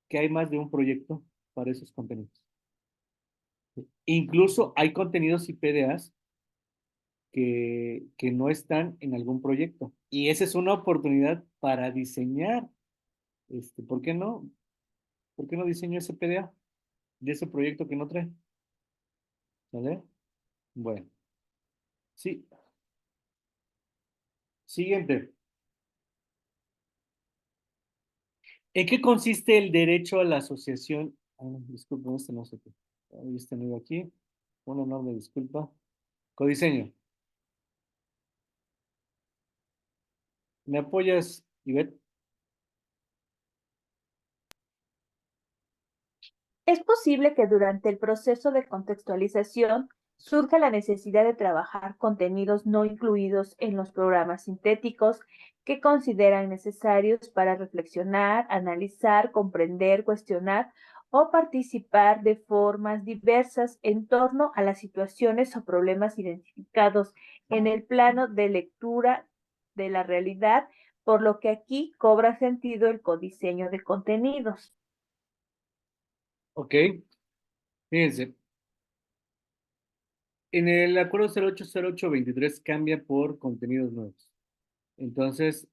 que hay más de un proyecto para esos contenidos. Incluso hay contenidos y PDAs que no están en algún proyecto. Y esa es una oportunidad para diseñar. ¿Por qué no? ¿Por qué no diseño ese PDA de ese proyecto que no trae? ¿Vale? Bueno, sí. Siguiente. ¿En qué consiste el derecho a la asociación? Disculpen, no sé qué. No iba aquí. Una enorme disculpa. Codiseño. ¿Me apoyas, Ivette? Es posible que durante el proceso de contextualización surja la necesidad de trabajar contenidos no incluidos en los programas sintéticos que consideran necesarios para reflexionar, analizar, comprender, cuestionar o participar de formas diversas en torno a las situaciones o problemas identificados en el plano de lectura de la realidad, por lo que aquí cobra sentido el codiseño de contenidos. Ok. Fíjense. En el acuerdo 080823 cambia por contenidos nuevos. Entonces,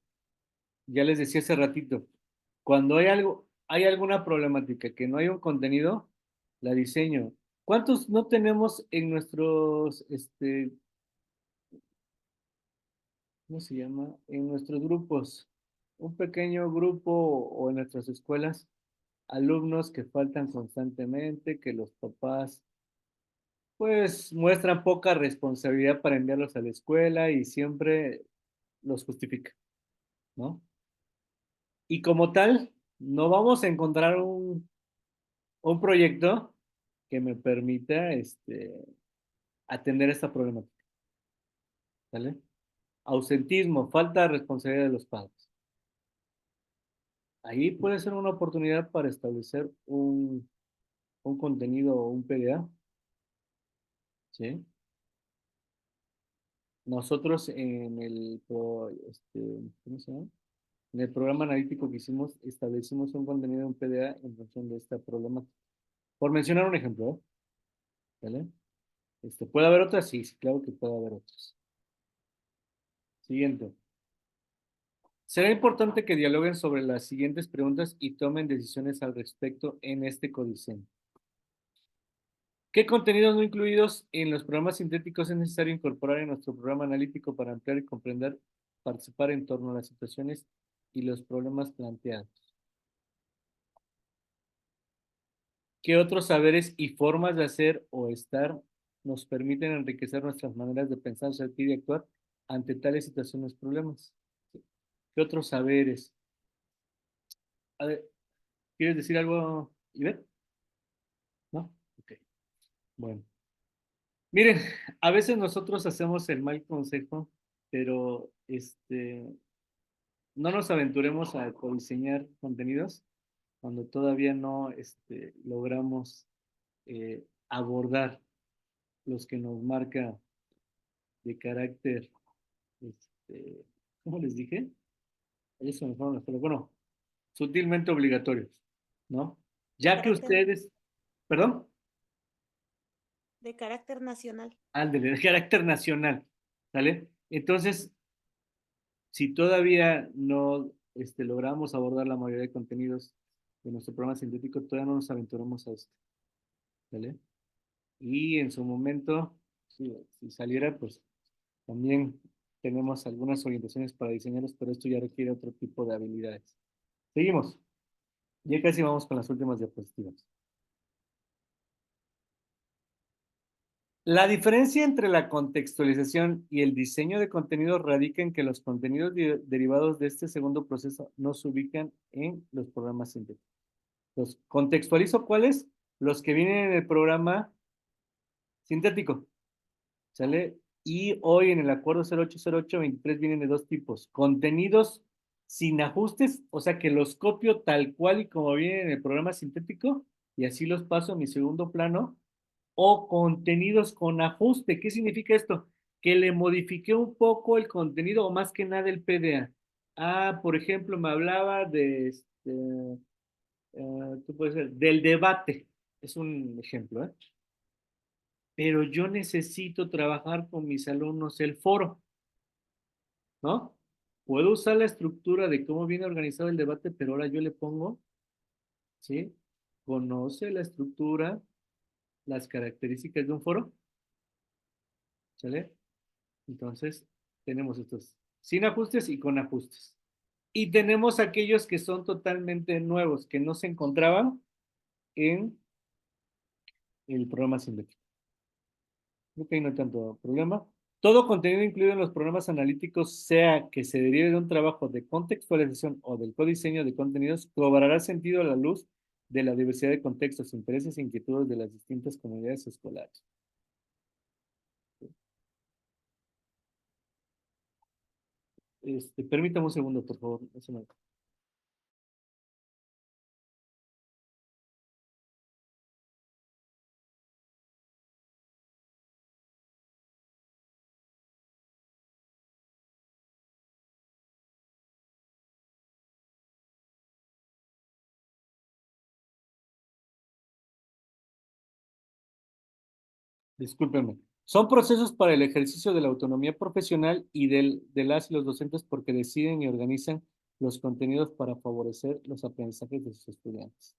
ya les decía hace ratito, cuando hay alguna problemática que no hay un contenido, la diseño. ¿Cuántos no tenemos en nuestros, ¿cómo se llama? En nuestros grupos, un pequeño grupo o en nuestras escuelas, alumnos que faltan constantemente, que los papás pues muestran poca responsabilidad para enviarlos a la escuela y siempre los justifican, ¿no? Y como tal, no vamos a encontrar un proyecto que me permita atender esta problemática, ¿vale? Ausentismo, falta de responsabilidad de los padres. Ahí puede ser una oportunidad para establecer un contenido o un PDA, ¿sí? Nosotros ¿cómo se llama? En el programa analítico que hicimos, establecimos un contenido en PDA en función de esta problemática. Por mencionar un ejemplo, ¿eh? ¿Vale? ¿Puede haber otras? Sí, sí, claro que puede haber otras. Siguiente. Será importante que dialoguen sobre las siguientes preguntas y tomen decisiones al respecto en este codiseño. ¿Qué contenidos no incluidos en los programas sintéticos es necesario incorporar en nuestro programa analítico para ampliar y comprender, participar en torno a las situaciones y los problemas planteados? ¿Qué otros saberes y formas de hacer o estar nos permiten enriquecer nuestras maneras de pensar, sentir y actuar ante tales situaciones o problemas? ¿Qué otros saberes? A ver, ¿quieres decir algo, Ivette? ¿No? Ok. Bueno. Miren, a veces nosotros hacemos el mal consejo, pero no nos aventuremos a codiseñar contenidos cuando todavía no logramos abordar los que nos marca de carácter, ¿cómo les dije? Eso me fueron las palabras. Bueno, sutilmente obligatorios, ¿no? Ya que Carácter, ustedes, perdón, de carácter nacional. ándele, de carácter nacional, ¿sale? Entonces, si todavía no logramos abordar la mayoría de contenidos de nuestro programa sintético, todavía no nos aventuramos a esto, ¿vale? Y en su momento, si saliera, pues también tenemos algunas orientaciones para diseñarlos, pero esto ya requiere otro tipo de habilidades. Seguimos. Ya casi vamos con las últimas diapositivas. La diferencia entre la contextualización y el diseño de contenidos radica en que los contenidos derivados de este segundo proceso no se ubican en los programas sintéticos. Los contextualizo cuáles, los que vienen en el programa sintético, ¿sale? Y hoy en el acuerdo 080823 vienen de dos tipos: contenidos sin ajustes, o sea que los copio tal cual y como vienen en el programa sintético y así los paso a mi segundo plano, o contenidos con ajuste. ¿Qué significa esto? Que le modifiqué un poco el contenido o más que nada el PDA. Ah, por ejemplo, me hablaba de ¿qué puede ser? Del debate. Es un ejemplo, ¿eh? Pero yo necesito trabajar con mis alumnos el foro, ¿no? Puedo usar la estructura de cómo viene organizado el debate, pero ahora yo le pongo, ¿sí? Conoce la estructura, las características de un foro, ¿sale? Entonces, tenemos estos sin ajustes y con ajustes. Y tenemos aquellos que son totalmente nuevos, que no se encontraban en el programa sintético. Creo que ahí no hay tanto problema. Todo contenido incluido en los programas analíticos, sea que se derive de un trabajo de contextualización o del codiseño de contenidos, cobrará sentido a la luz de la diversidad de contextos, intereses e inquietudes de las distintas comunidades escolares. Permítame un segundo, por favor. Discúlpenme. Son procesos para el ejercicio de la autonomía profesional y de las y los docentes porque deciden y organizan los contenidos para favorecer los aprendizajes de sus estudiantes.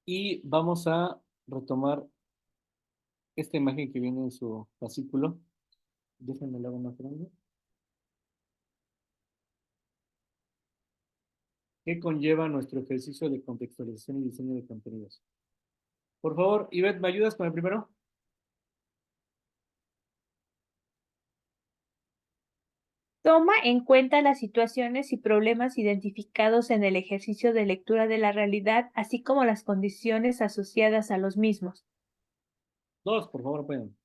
Y vamos a retomar esta imagen que viene en su fascículo. Déjenme la hago más grande. ¿Qué conlleva nuestro ejercicio de contextualización y diseño de contenidos? Por favor, Ivette, ¿me ayudas con el primero? Toma en cuenta las situaciones y problemas identificados en el ejercicio de lectura de la realidad, así como las condiciones asociadas a los mismos. Dos, por favor, pueden.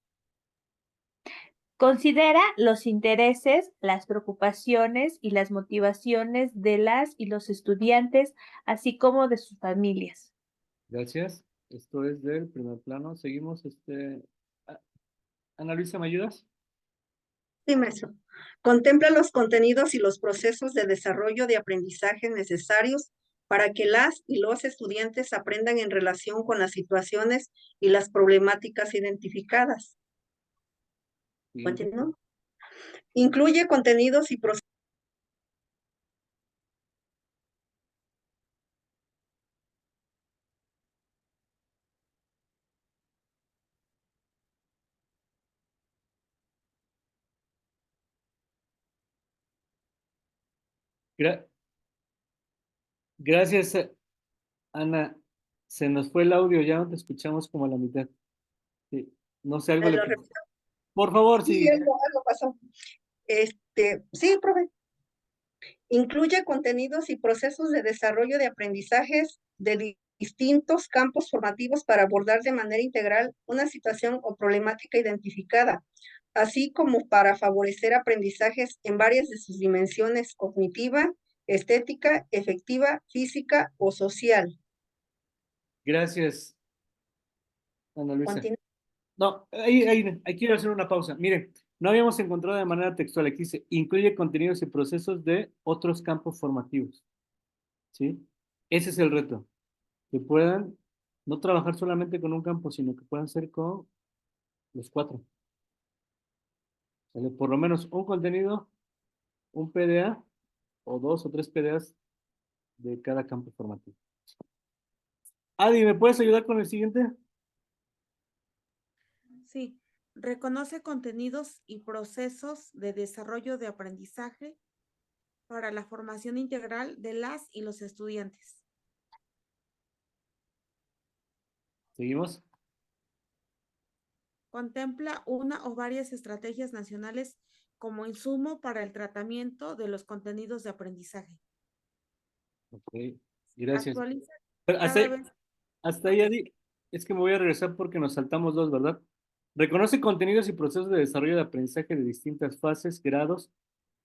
Considera los intereses, las preocupaciones y las motivaciones de las y los estudiantes, así como de sus familias. Gracias. Esto es del primer plano. Seguimos. Ana Luisa, ¿me ayudas? Sí, maestro. Contempla los contenidos y los procesos de desarrollo de aprendizaje necesarios para que las y los estudiantes aprendan en relación con las situaciones y las problemáticas identificadas. Siguiente. ¿Continúo? Incluye contenidos y procesos. Gracias, Ana. Se nos fue el audio, ya no te escuchamos como a la mitad. Sí. No sé, algo le Lo pasó. repito. Por favor, Sí, sí. algo pasó. Sí, profe. Incluye contenidos y procesos de desarrollo de aprendizajes de distintos campos formativos para abordar de manera integral una situación o problemática identificada, así como para favorecer aprendizajes en varias de sus dimensiones: cognitiva, estética, efectiva, física o social. Gracias, Ana Luisa. Continúa. No, ahí quiero hacer una pausa. Miren, no habíamos encontrado de manera textual. Aquí dice, incluye contenidos y procesos de otros campos formativos. ¿Sí? Ese es el reto. Que puedan no trabajar solamente con un campo, sino que puedan ser con los cuatro. ¿Sale? Por lo menos un contenido, un PDA o dos o tres PDAs de cada campo formativo. Adi, ¿me puedes ayudar con el siguiente? Sí, reconoce contenidos y procesos de desarrollo de aprendizaje para la formación integral de las y los estudiantes. Seguimos. Contempla una o varias estrategias nacionales como insumo para el tratamiento de los contenidos de aprendizaje. Ok, gracias. Actualiza Pero cada vez. hasta ahí, Adi, es que me voy a regresar porque nos saltamos dos, ¿verdad? Reconoce contenidos y procesos de desarrollo de aprendizaje de distintas fases, grados,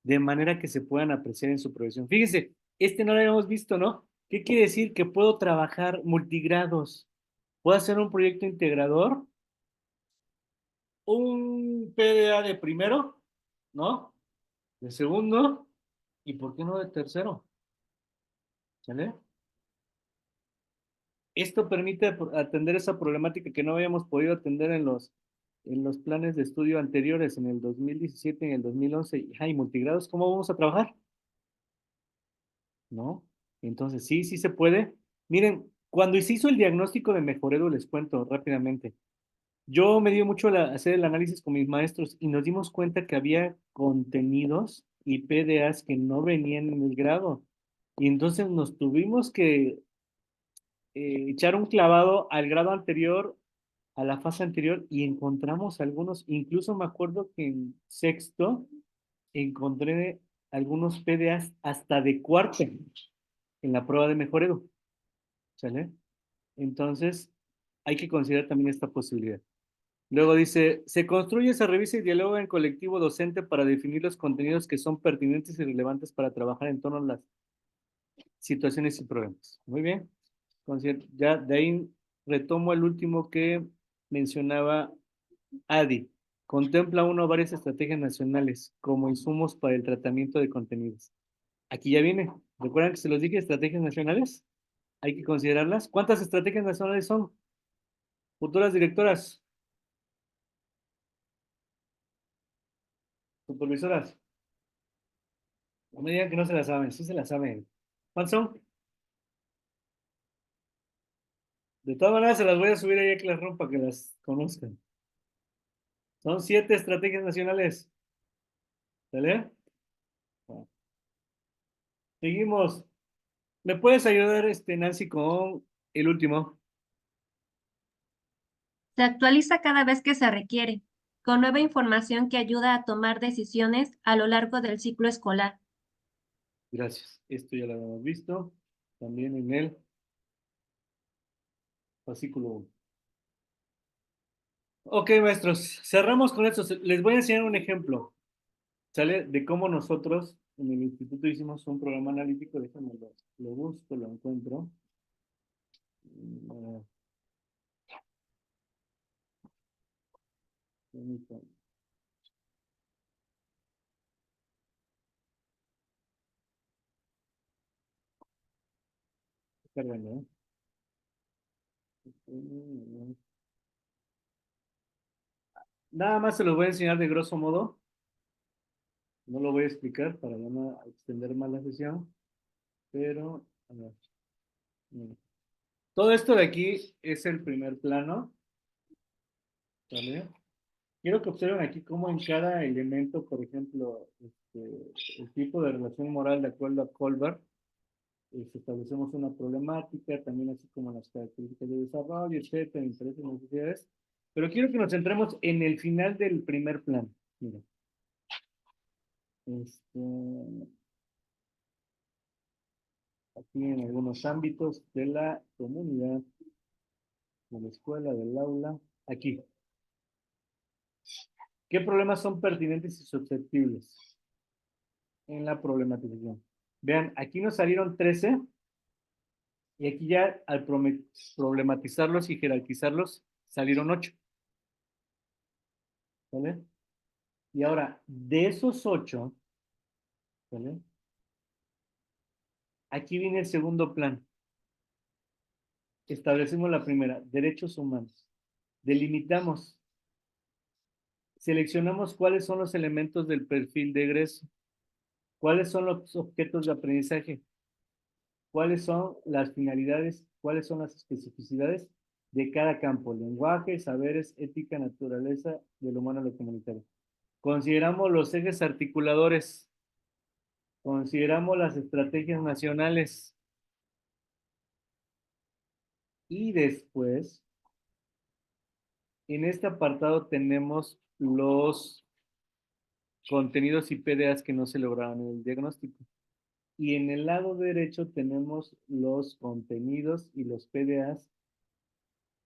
de manera que se puedan apreciar en su progresión. Fíjense, no lo habíamos visto, ¿no? ¿Qué quiere decir? Que puedo trabajar multigrados. Puedo hacer un proyecto integrador, un PDA de primero, ¿no? De segundo, y ¿por qué no de tercero? ¿Sale? Esto permite atender esa problemática que no habíamos podido atender en los planes de estudio anteriores, en el 2017, en el 2011. Ay, multigrados, ¿cómo vamos a trabajar? ¿No? Entonces, sí, sí se puede. Miren, cuando se hizo el diagnóstico de Mejoredo, les cuento rápidamente. Yo me dio mucho hacer el análisis con mis maestros y nos dimos cuenta que había contenidos y PDAs que no venían en el grado. Y entonces nos tuvimos que echar un clavado al grado anterior, a la fase anterior, y encontramos algunos, incluso me acuerdo que en sexto encontré algunos PDAs hasta de cuarto en la prueba de Mejoredo. ¿Sale? Entonces, hay que considerar también esta posibilidad. Luego dice, se construye, se revisa y dialoga en colectivo docente para definir los contenidos que son pertinentes y relevantes para trabajar en torno a las situaciones y problemas. Muy bien. Ya de ahí retomo el último que mencionaba Adi. Contempla uno varias estrategias nacionales como insumos para el tratamiento de contenidos. Aquí ya viene. ¿Recuerdan que se los dije, estrategias nacionales? Hay que considerarlas. ¿Cuántas estrategias nacionales son? Futuras directoras, supervisoras. No me digan que no se la saben, sí se la saben. ¿Cuántas son? De todas maneras, se las voy a subir ahí a Classroom para que las conozcan. Son 7 estrategias nacionales. ¿Sale? Bueno, seguimos. ¿Me puedes ayudar, Nancy, con el último? Se actualiza cada vez que se requiere, con nueva información que ayuda a tomar decisiones a lo largo del ciclo escolar. Gracias. Esto ya lo habíamos visto. También en el fascículo 1. Ok, maestros, cerramos con esto. Les voy a enseñar un ejemplo, ¿sale? De cómo nosotros en el instituto hicimos un programa analítico. Déjenme lo busco, lo encuentro. Uh, Cargando, ¿eh? Nada más se los voy a enseñar de grosso modo. No lo voy a explicar para no extender más la sesión. Pero, a ver, miren. Todo esto de aquí es el primer plano. ¿Vale? Quiero que observen aquí cómo en cada elemento, por ejemplo, el tipo de relación moral de acuerdo a Colbert, establecemos una problemática, también así como las características de desarrollo, etcétera, intereses, necesidades. Pero quiero que nos centremos en el final del primer plano. Miren. Aquí en algunos ámbitos de la comunidad, de la escuela, del aula, aquí. ¿Qué problemas son pertinentes y susceptibles en la problematización? Vean, aquí nos salieron 13 y aquí ya al problematizarlos y jerarquizarlos salieron 8. ¿Vale? Y ahora, de esos 8, ¿vale? Aquí viene el segundo plan. Establecemos la primera, derechos humanos. Delimitamos, seleccionamos cuáles son los elementos del perfil de egreso, cuáles son los objetos de aprendizaje, cuáles son las finalidades, cuáles son las especificidades de cada campo, lenguaje, saberes, ética, naturaleza, de lo humano a lo comunitario. Consideramos los ejes articuladores, consideramos las estrategias nacionales y después, en este apartado tenemos los contenidos y PDAs que no se lograron en el diagnóstico. Y en el lado derecho tenemos los contenidos y los PDAs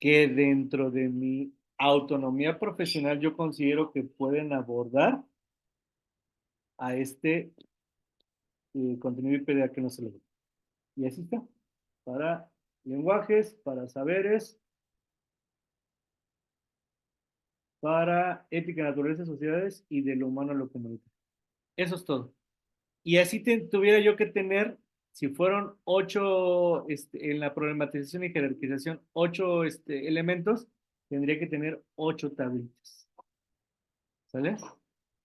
que dentro de mi autonomía profesional yo considero que pueden abordar a este contenido y PDA que no se logra. Y así está. para lenguajes, para saberes, para ética, naturaleza, sociedades y de lo humano a lo comunitario. Eso es todo. Y así tuviera yo que tener, si fueron 8, en la problematización y jerarquización, 8 elementos, tendría que tener 8 tablitas. ¿Sale?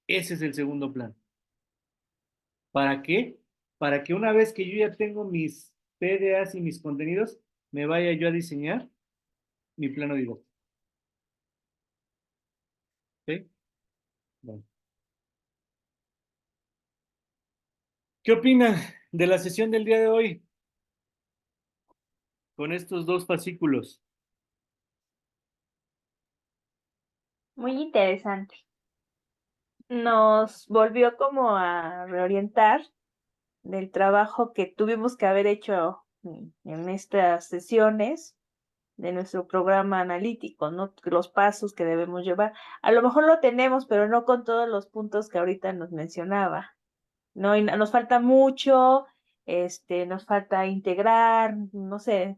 Ese es el segundo plan. ¿Para qué? Para que una vez que yo ya tengo mis PDAs y mis contenidos, me vaya yo a diseñar mi plano didáctico. ¿Sí? Bueno. ¿Qué opinan de la sesión del día de hoy? Con estos 2 fascículos. Muy interesante. Nos volvió como a reorientar del trabajo que tuvimos que haber hecho en estas sesiones de nuestro programa analítico, ¿no? Los pasos que debemos llevar. A lo mejor lo tenemos, pero no con todos los puntos que ahorita nos mencionaba, ¿no? Y nos falta mucho, nos falta integrar, no sé.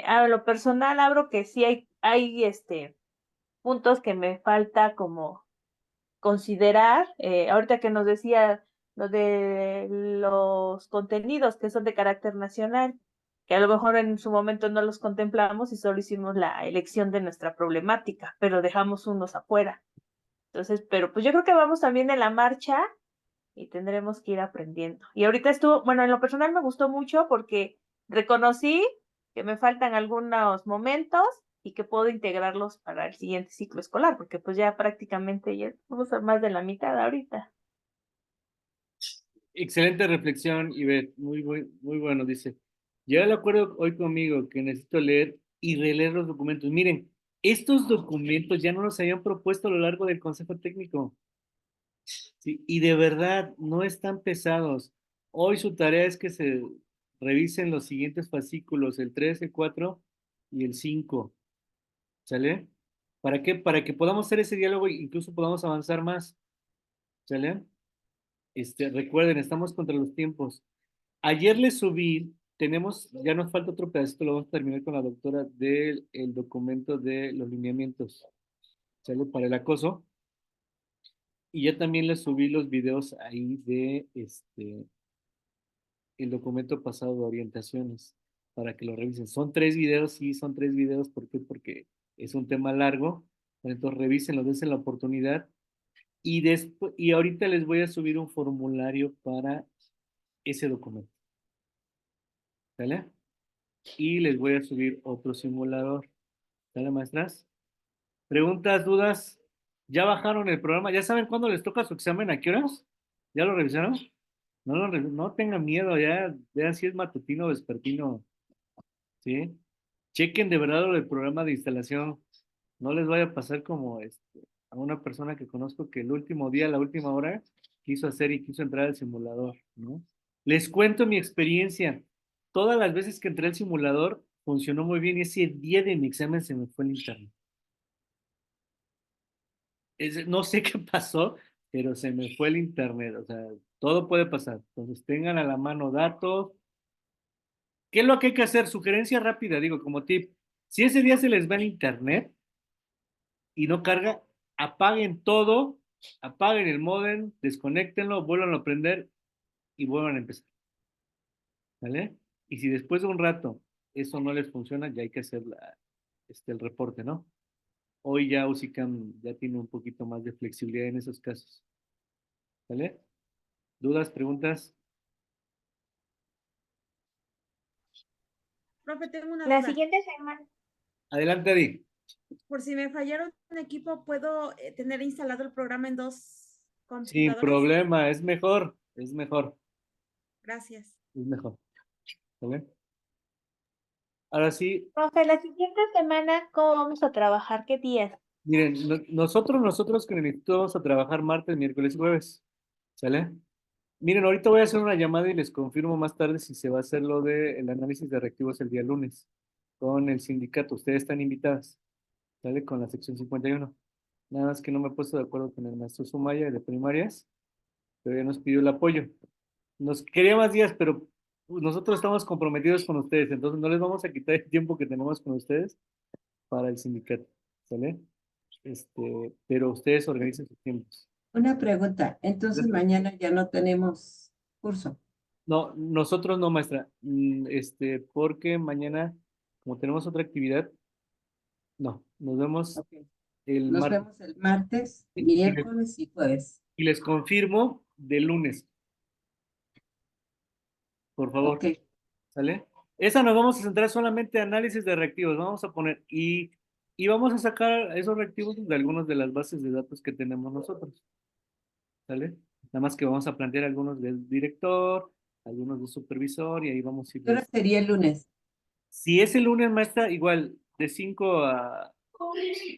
A lo personal abro que sí hay puntos que me falta como considerar, ahorita que nos decía lo de los contenidos que son de carácter nacional, que a lo mejor en su momento no los contemplamos y solo hicimos la elección de nuestra problemática, pero dejamos unos afuera. Entonces, pero pues yo creo que vamos también en la marcha y tendremos que ir aprendiendo. Y ahorita estuvo, bueno, en lo personal me gustó mucho porque reconocí que me faltan algunos momentos y que puedo integrarlos para el siguiente ciclo escolar, porque pues ya prácticamente ya vamos a más de la mitad ahorita. Excelente reflexión, Ivette. Muy bueno, dice. Llega al acuerdo hoy conmigo que necesito leer y releer los documentos. Miren, estos documentos ya no los habían propuesto a lo largo del Consejo Técnico. Sí, y de verdad, no están pesados. Hoy su tarea es que se revisen los siguientes fascículos, el 3, el 4 y el 5. ¿Sale? ¿Para qué? Para que podamos hacer ese diálogo e incluso podamos avanzar más. ¿Sale? Recuerden, estamos contra los tiempos. Ayer les subí, ya nos falta otro pedacito, lo vamos a terminar con la doctora del el documento de los lineamientos, ¿sale? Para el acoso. Y ya también les subí los videos ahí de el documento pasado de orientaciones para que lo revisen. Son 3 videos, sí, son 3 videos. ¿Por qué? Porque es un tema largo. Entonces revísenlo, dense la oportunidad. Y, y ahorita les voy a subir un formulario para ese documento. ¿Sale? Y les voy a subir otro simulador. ¿Sale, maestras? ¿Preguntas, dudas? ¿Ya bajaron el programa? ¿Ya saben cuándo les toca su examen? ¿A qué horas? ¿Ya lo revisaron? No tengan miedo, ya vean si es matutino o vespertino, ¿sí? Chequen de verdad el programa de instalación. No les vaya a pasar como a una persona que conozco que el último día, la última hora, quiso hacer y quiso entrar al simulador, ¿no? Les cuento mi experiencia. Todas las veces que entré al simulador funcionó muy bien y ese día de mi examen se me fue el internet. No sé qué pasó, pero se me fue el internet. O sea, todo puede pasar. Entonces tengan a la mano datos. ¿Qué es lo que hay que hacer? Sugerencia rápida, digo, como tip. Si ese día se les va el internet y no carga, apaguen todo, apaguen el módem, desconéctenlo, vuelvan a prender y vuelvan a empezar. ¿Vale? Y si después de un rato eso no les funciona, ya hay que hacer el reporte, ¿no? Hoy ya UCICAM ya tiene un poquito más de flexibilidad en esos casos. ¿Vale? ¿Dudas, preguntas? Profe, tengo una La duda. siguiente semana. Adelante, Adi. Por si me fallaron un equipo, ¿puedo tener instalado el programa en 2 Sin computadoras? problema, es mejor, es mejor, Gracias. es mejor. ¿Vale? Ahora sí, Profe, la siguiente semana, ¿cómo vamos a trabajar? ¿Qué días? miren, nosotros con el instituto vamos a trabajar martes, miércoles y jueves. ¿Sale? Miren, ahorita voy a hacer una llamada y les confirmo más tarde si se va a hacer lo del análisis de reactivos el día lunes con el sindicato. Ustedes están invitadas, ¿sale? Con la sección 51. Nada más que no me he puesto de acuerdo con el maestro Sumaya de primarias, pero ya nos pidió el apoyo. Nos quería más días, pero nosotros estamos comprometidos con ustedes, entonces no les vamos a quitar el tiempo que tenemos con ustedes para el sindicato, ¿sale? Pero ustedes organicen sus tiempos. Una pregunta, entonces mañana ya no tenemos curso. No, nosotros no, maestra, porque mañana, como tenemos otra actividad, no, nos vemos Ok. el Nos martes. vemos el martes, Sí, miércoles y jueves. Y les confirmo del lunes, por favor, Ok, ¿sale? Esa nos vamos a centrar solamente en análisis de reactivos, vamos a poner, y vamos a sacar esos reactivos de algunas de las bases de datos que tenemos nosotros, ¿sale? Nada más que vamos a plantear algunos del director, algunos del supervisor, y ahí vamos a ir. ¿qué hora sería el lunes? Si es el lunes, maestra, igual, de 5 a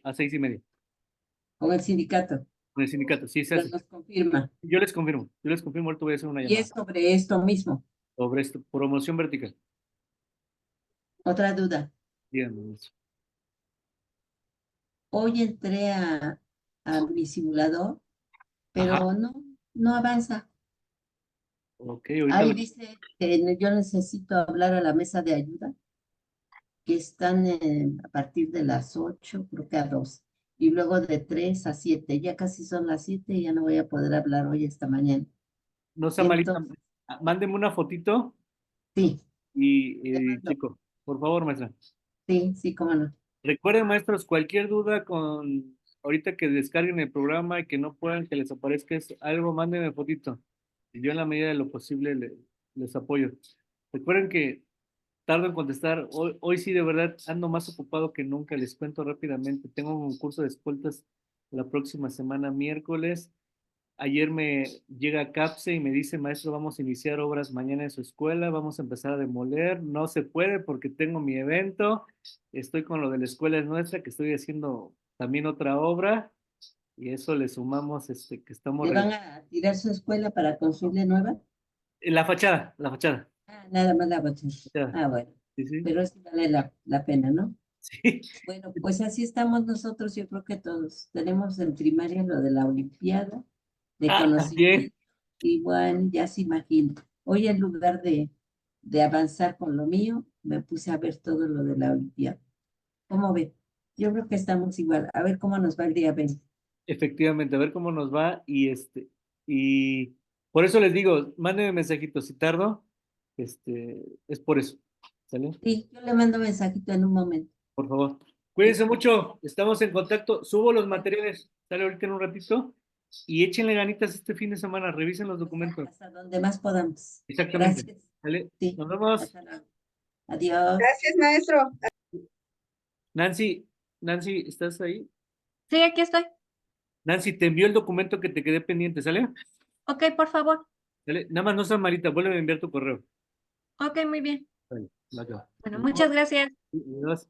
6:30, Con el sindicato. con el sindicato, sí se Pero hace. nos confirma. Yo les confirmo, ahorita voy a hacer una Y llamada es sobre esto mismo. sobre esto, promoción vertical. Otra duda. Díganme, maestra. Hoy entré a mi simulador, Ajá, pero no avanza. ok, ahorita Ahí dice que yo necesito hablar a la mesa de ayuda, que están a partir de las 8, creo que a 2, y luego de 3 a 7. Ya casi son las 7 y ya no voy a poder hablar hoy esta mañana. no sea malita, Entonces, mándenme una fotito sí, le y mando. chico, por favor, maestra. Sí, cómo no. Recuerden, maestros, cualquier duda ahorita que descarguen el programa y que no puedan que les aparezca algo, mándenme fotito. Y yo en la medida de lo posible les apoyo. Recuerden que tardo en contestar. Hoy sí, de verdad, ando más ocupado que nunca. Les cuento rápidamente. Tengo un curso de escoltas la próxima semana, miércoles. Ayer me llega CAPSE y me dice, maestro, vamos a iniciar obras mañana en su escuela, vamos a empezar a demoler. No se puede porque tengo mi evento. Estoy con lo de la escuela es nuestra, que estoy haciendo también otra obra. Y eso le sumamos que estamos... ¿Le van a tirar su escuela para construirle nueva? La fachada, la fachada. Ah, nada más la bachata. Fachada. Ah, bueno. Sí, sí. Pero sí vale la pena, ¿no? Sí. Bueno, pues así estamos nosotros, yo creo que todos. Tenemos en primaria lo de la Olimpiada de Ah, también. conocimiento. Igual, ya se imagina. Hoy en lugar de avanzar con lo mío, me puse a ver todo lo de la Olimpiada. ¿Cómo ve? Yo creo que estamos igual. A ver cómo nos va el día 20. Efectivamente, a ver cómo nos va y por eso les digo, mándenme mensajitos, si tardo, es por eso, ¿sale? Sí, yo le mando mensajito en un momento. Por favor. Cuídense mucho, estamos en contacto, subo los materiales, sale ahorita en un ratito, y échenle ganitas este fin de semana, revisen los documentos. Hasta donde más podamos. Exactamente, Gracias. ¿sale? Sí. Nos vemos. Hasta luego. Adiós. Gracias, maestro. Nancy, ¿estás ahí? Sí, aquí estoy. Nancy, te envió el documento que te quedé pendiente, ¿sale? Ok, por favor. ¿Sale? Nada más no seas malita, vuelve a enviar tu correo. Ok, muy bien. Vale, va acá. Bueno, muchas gracias. Adiós.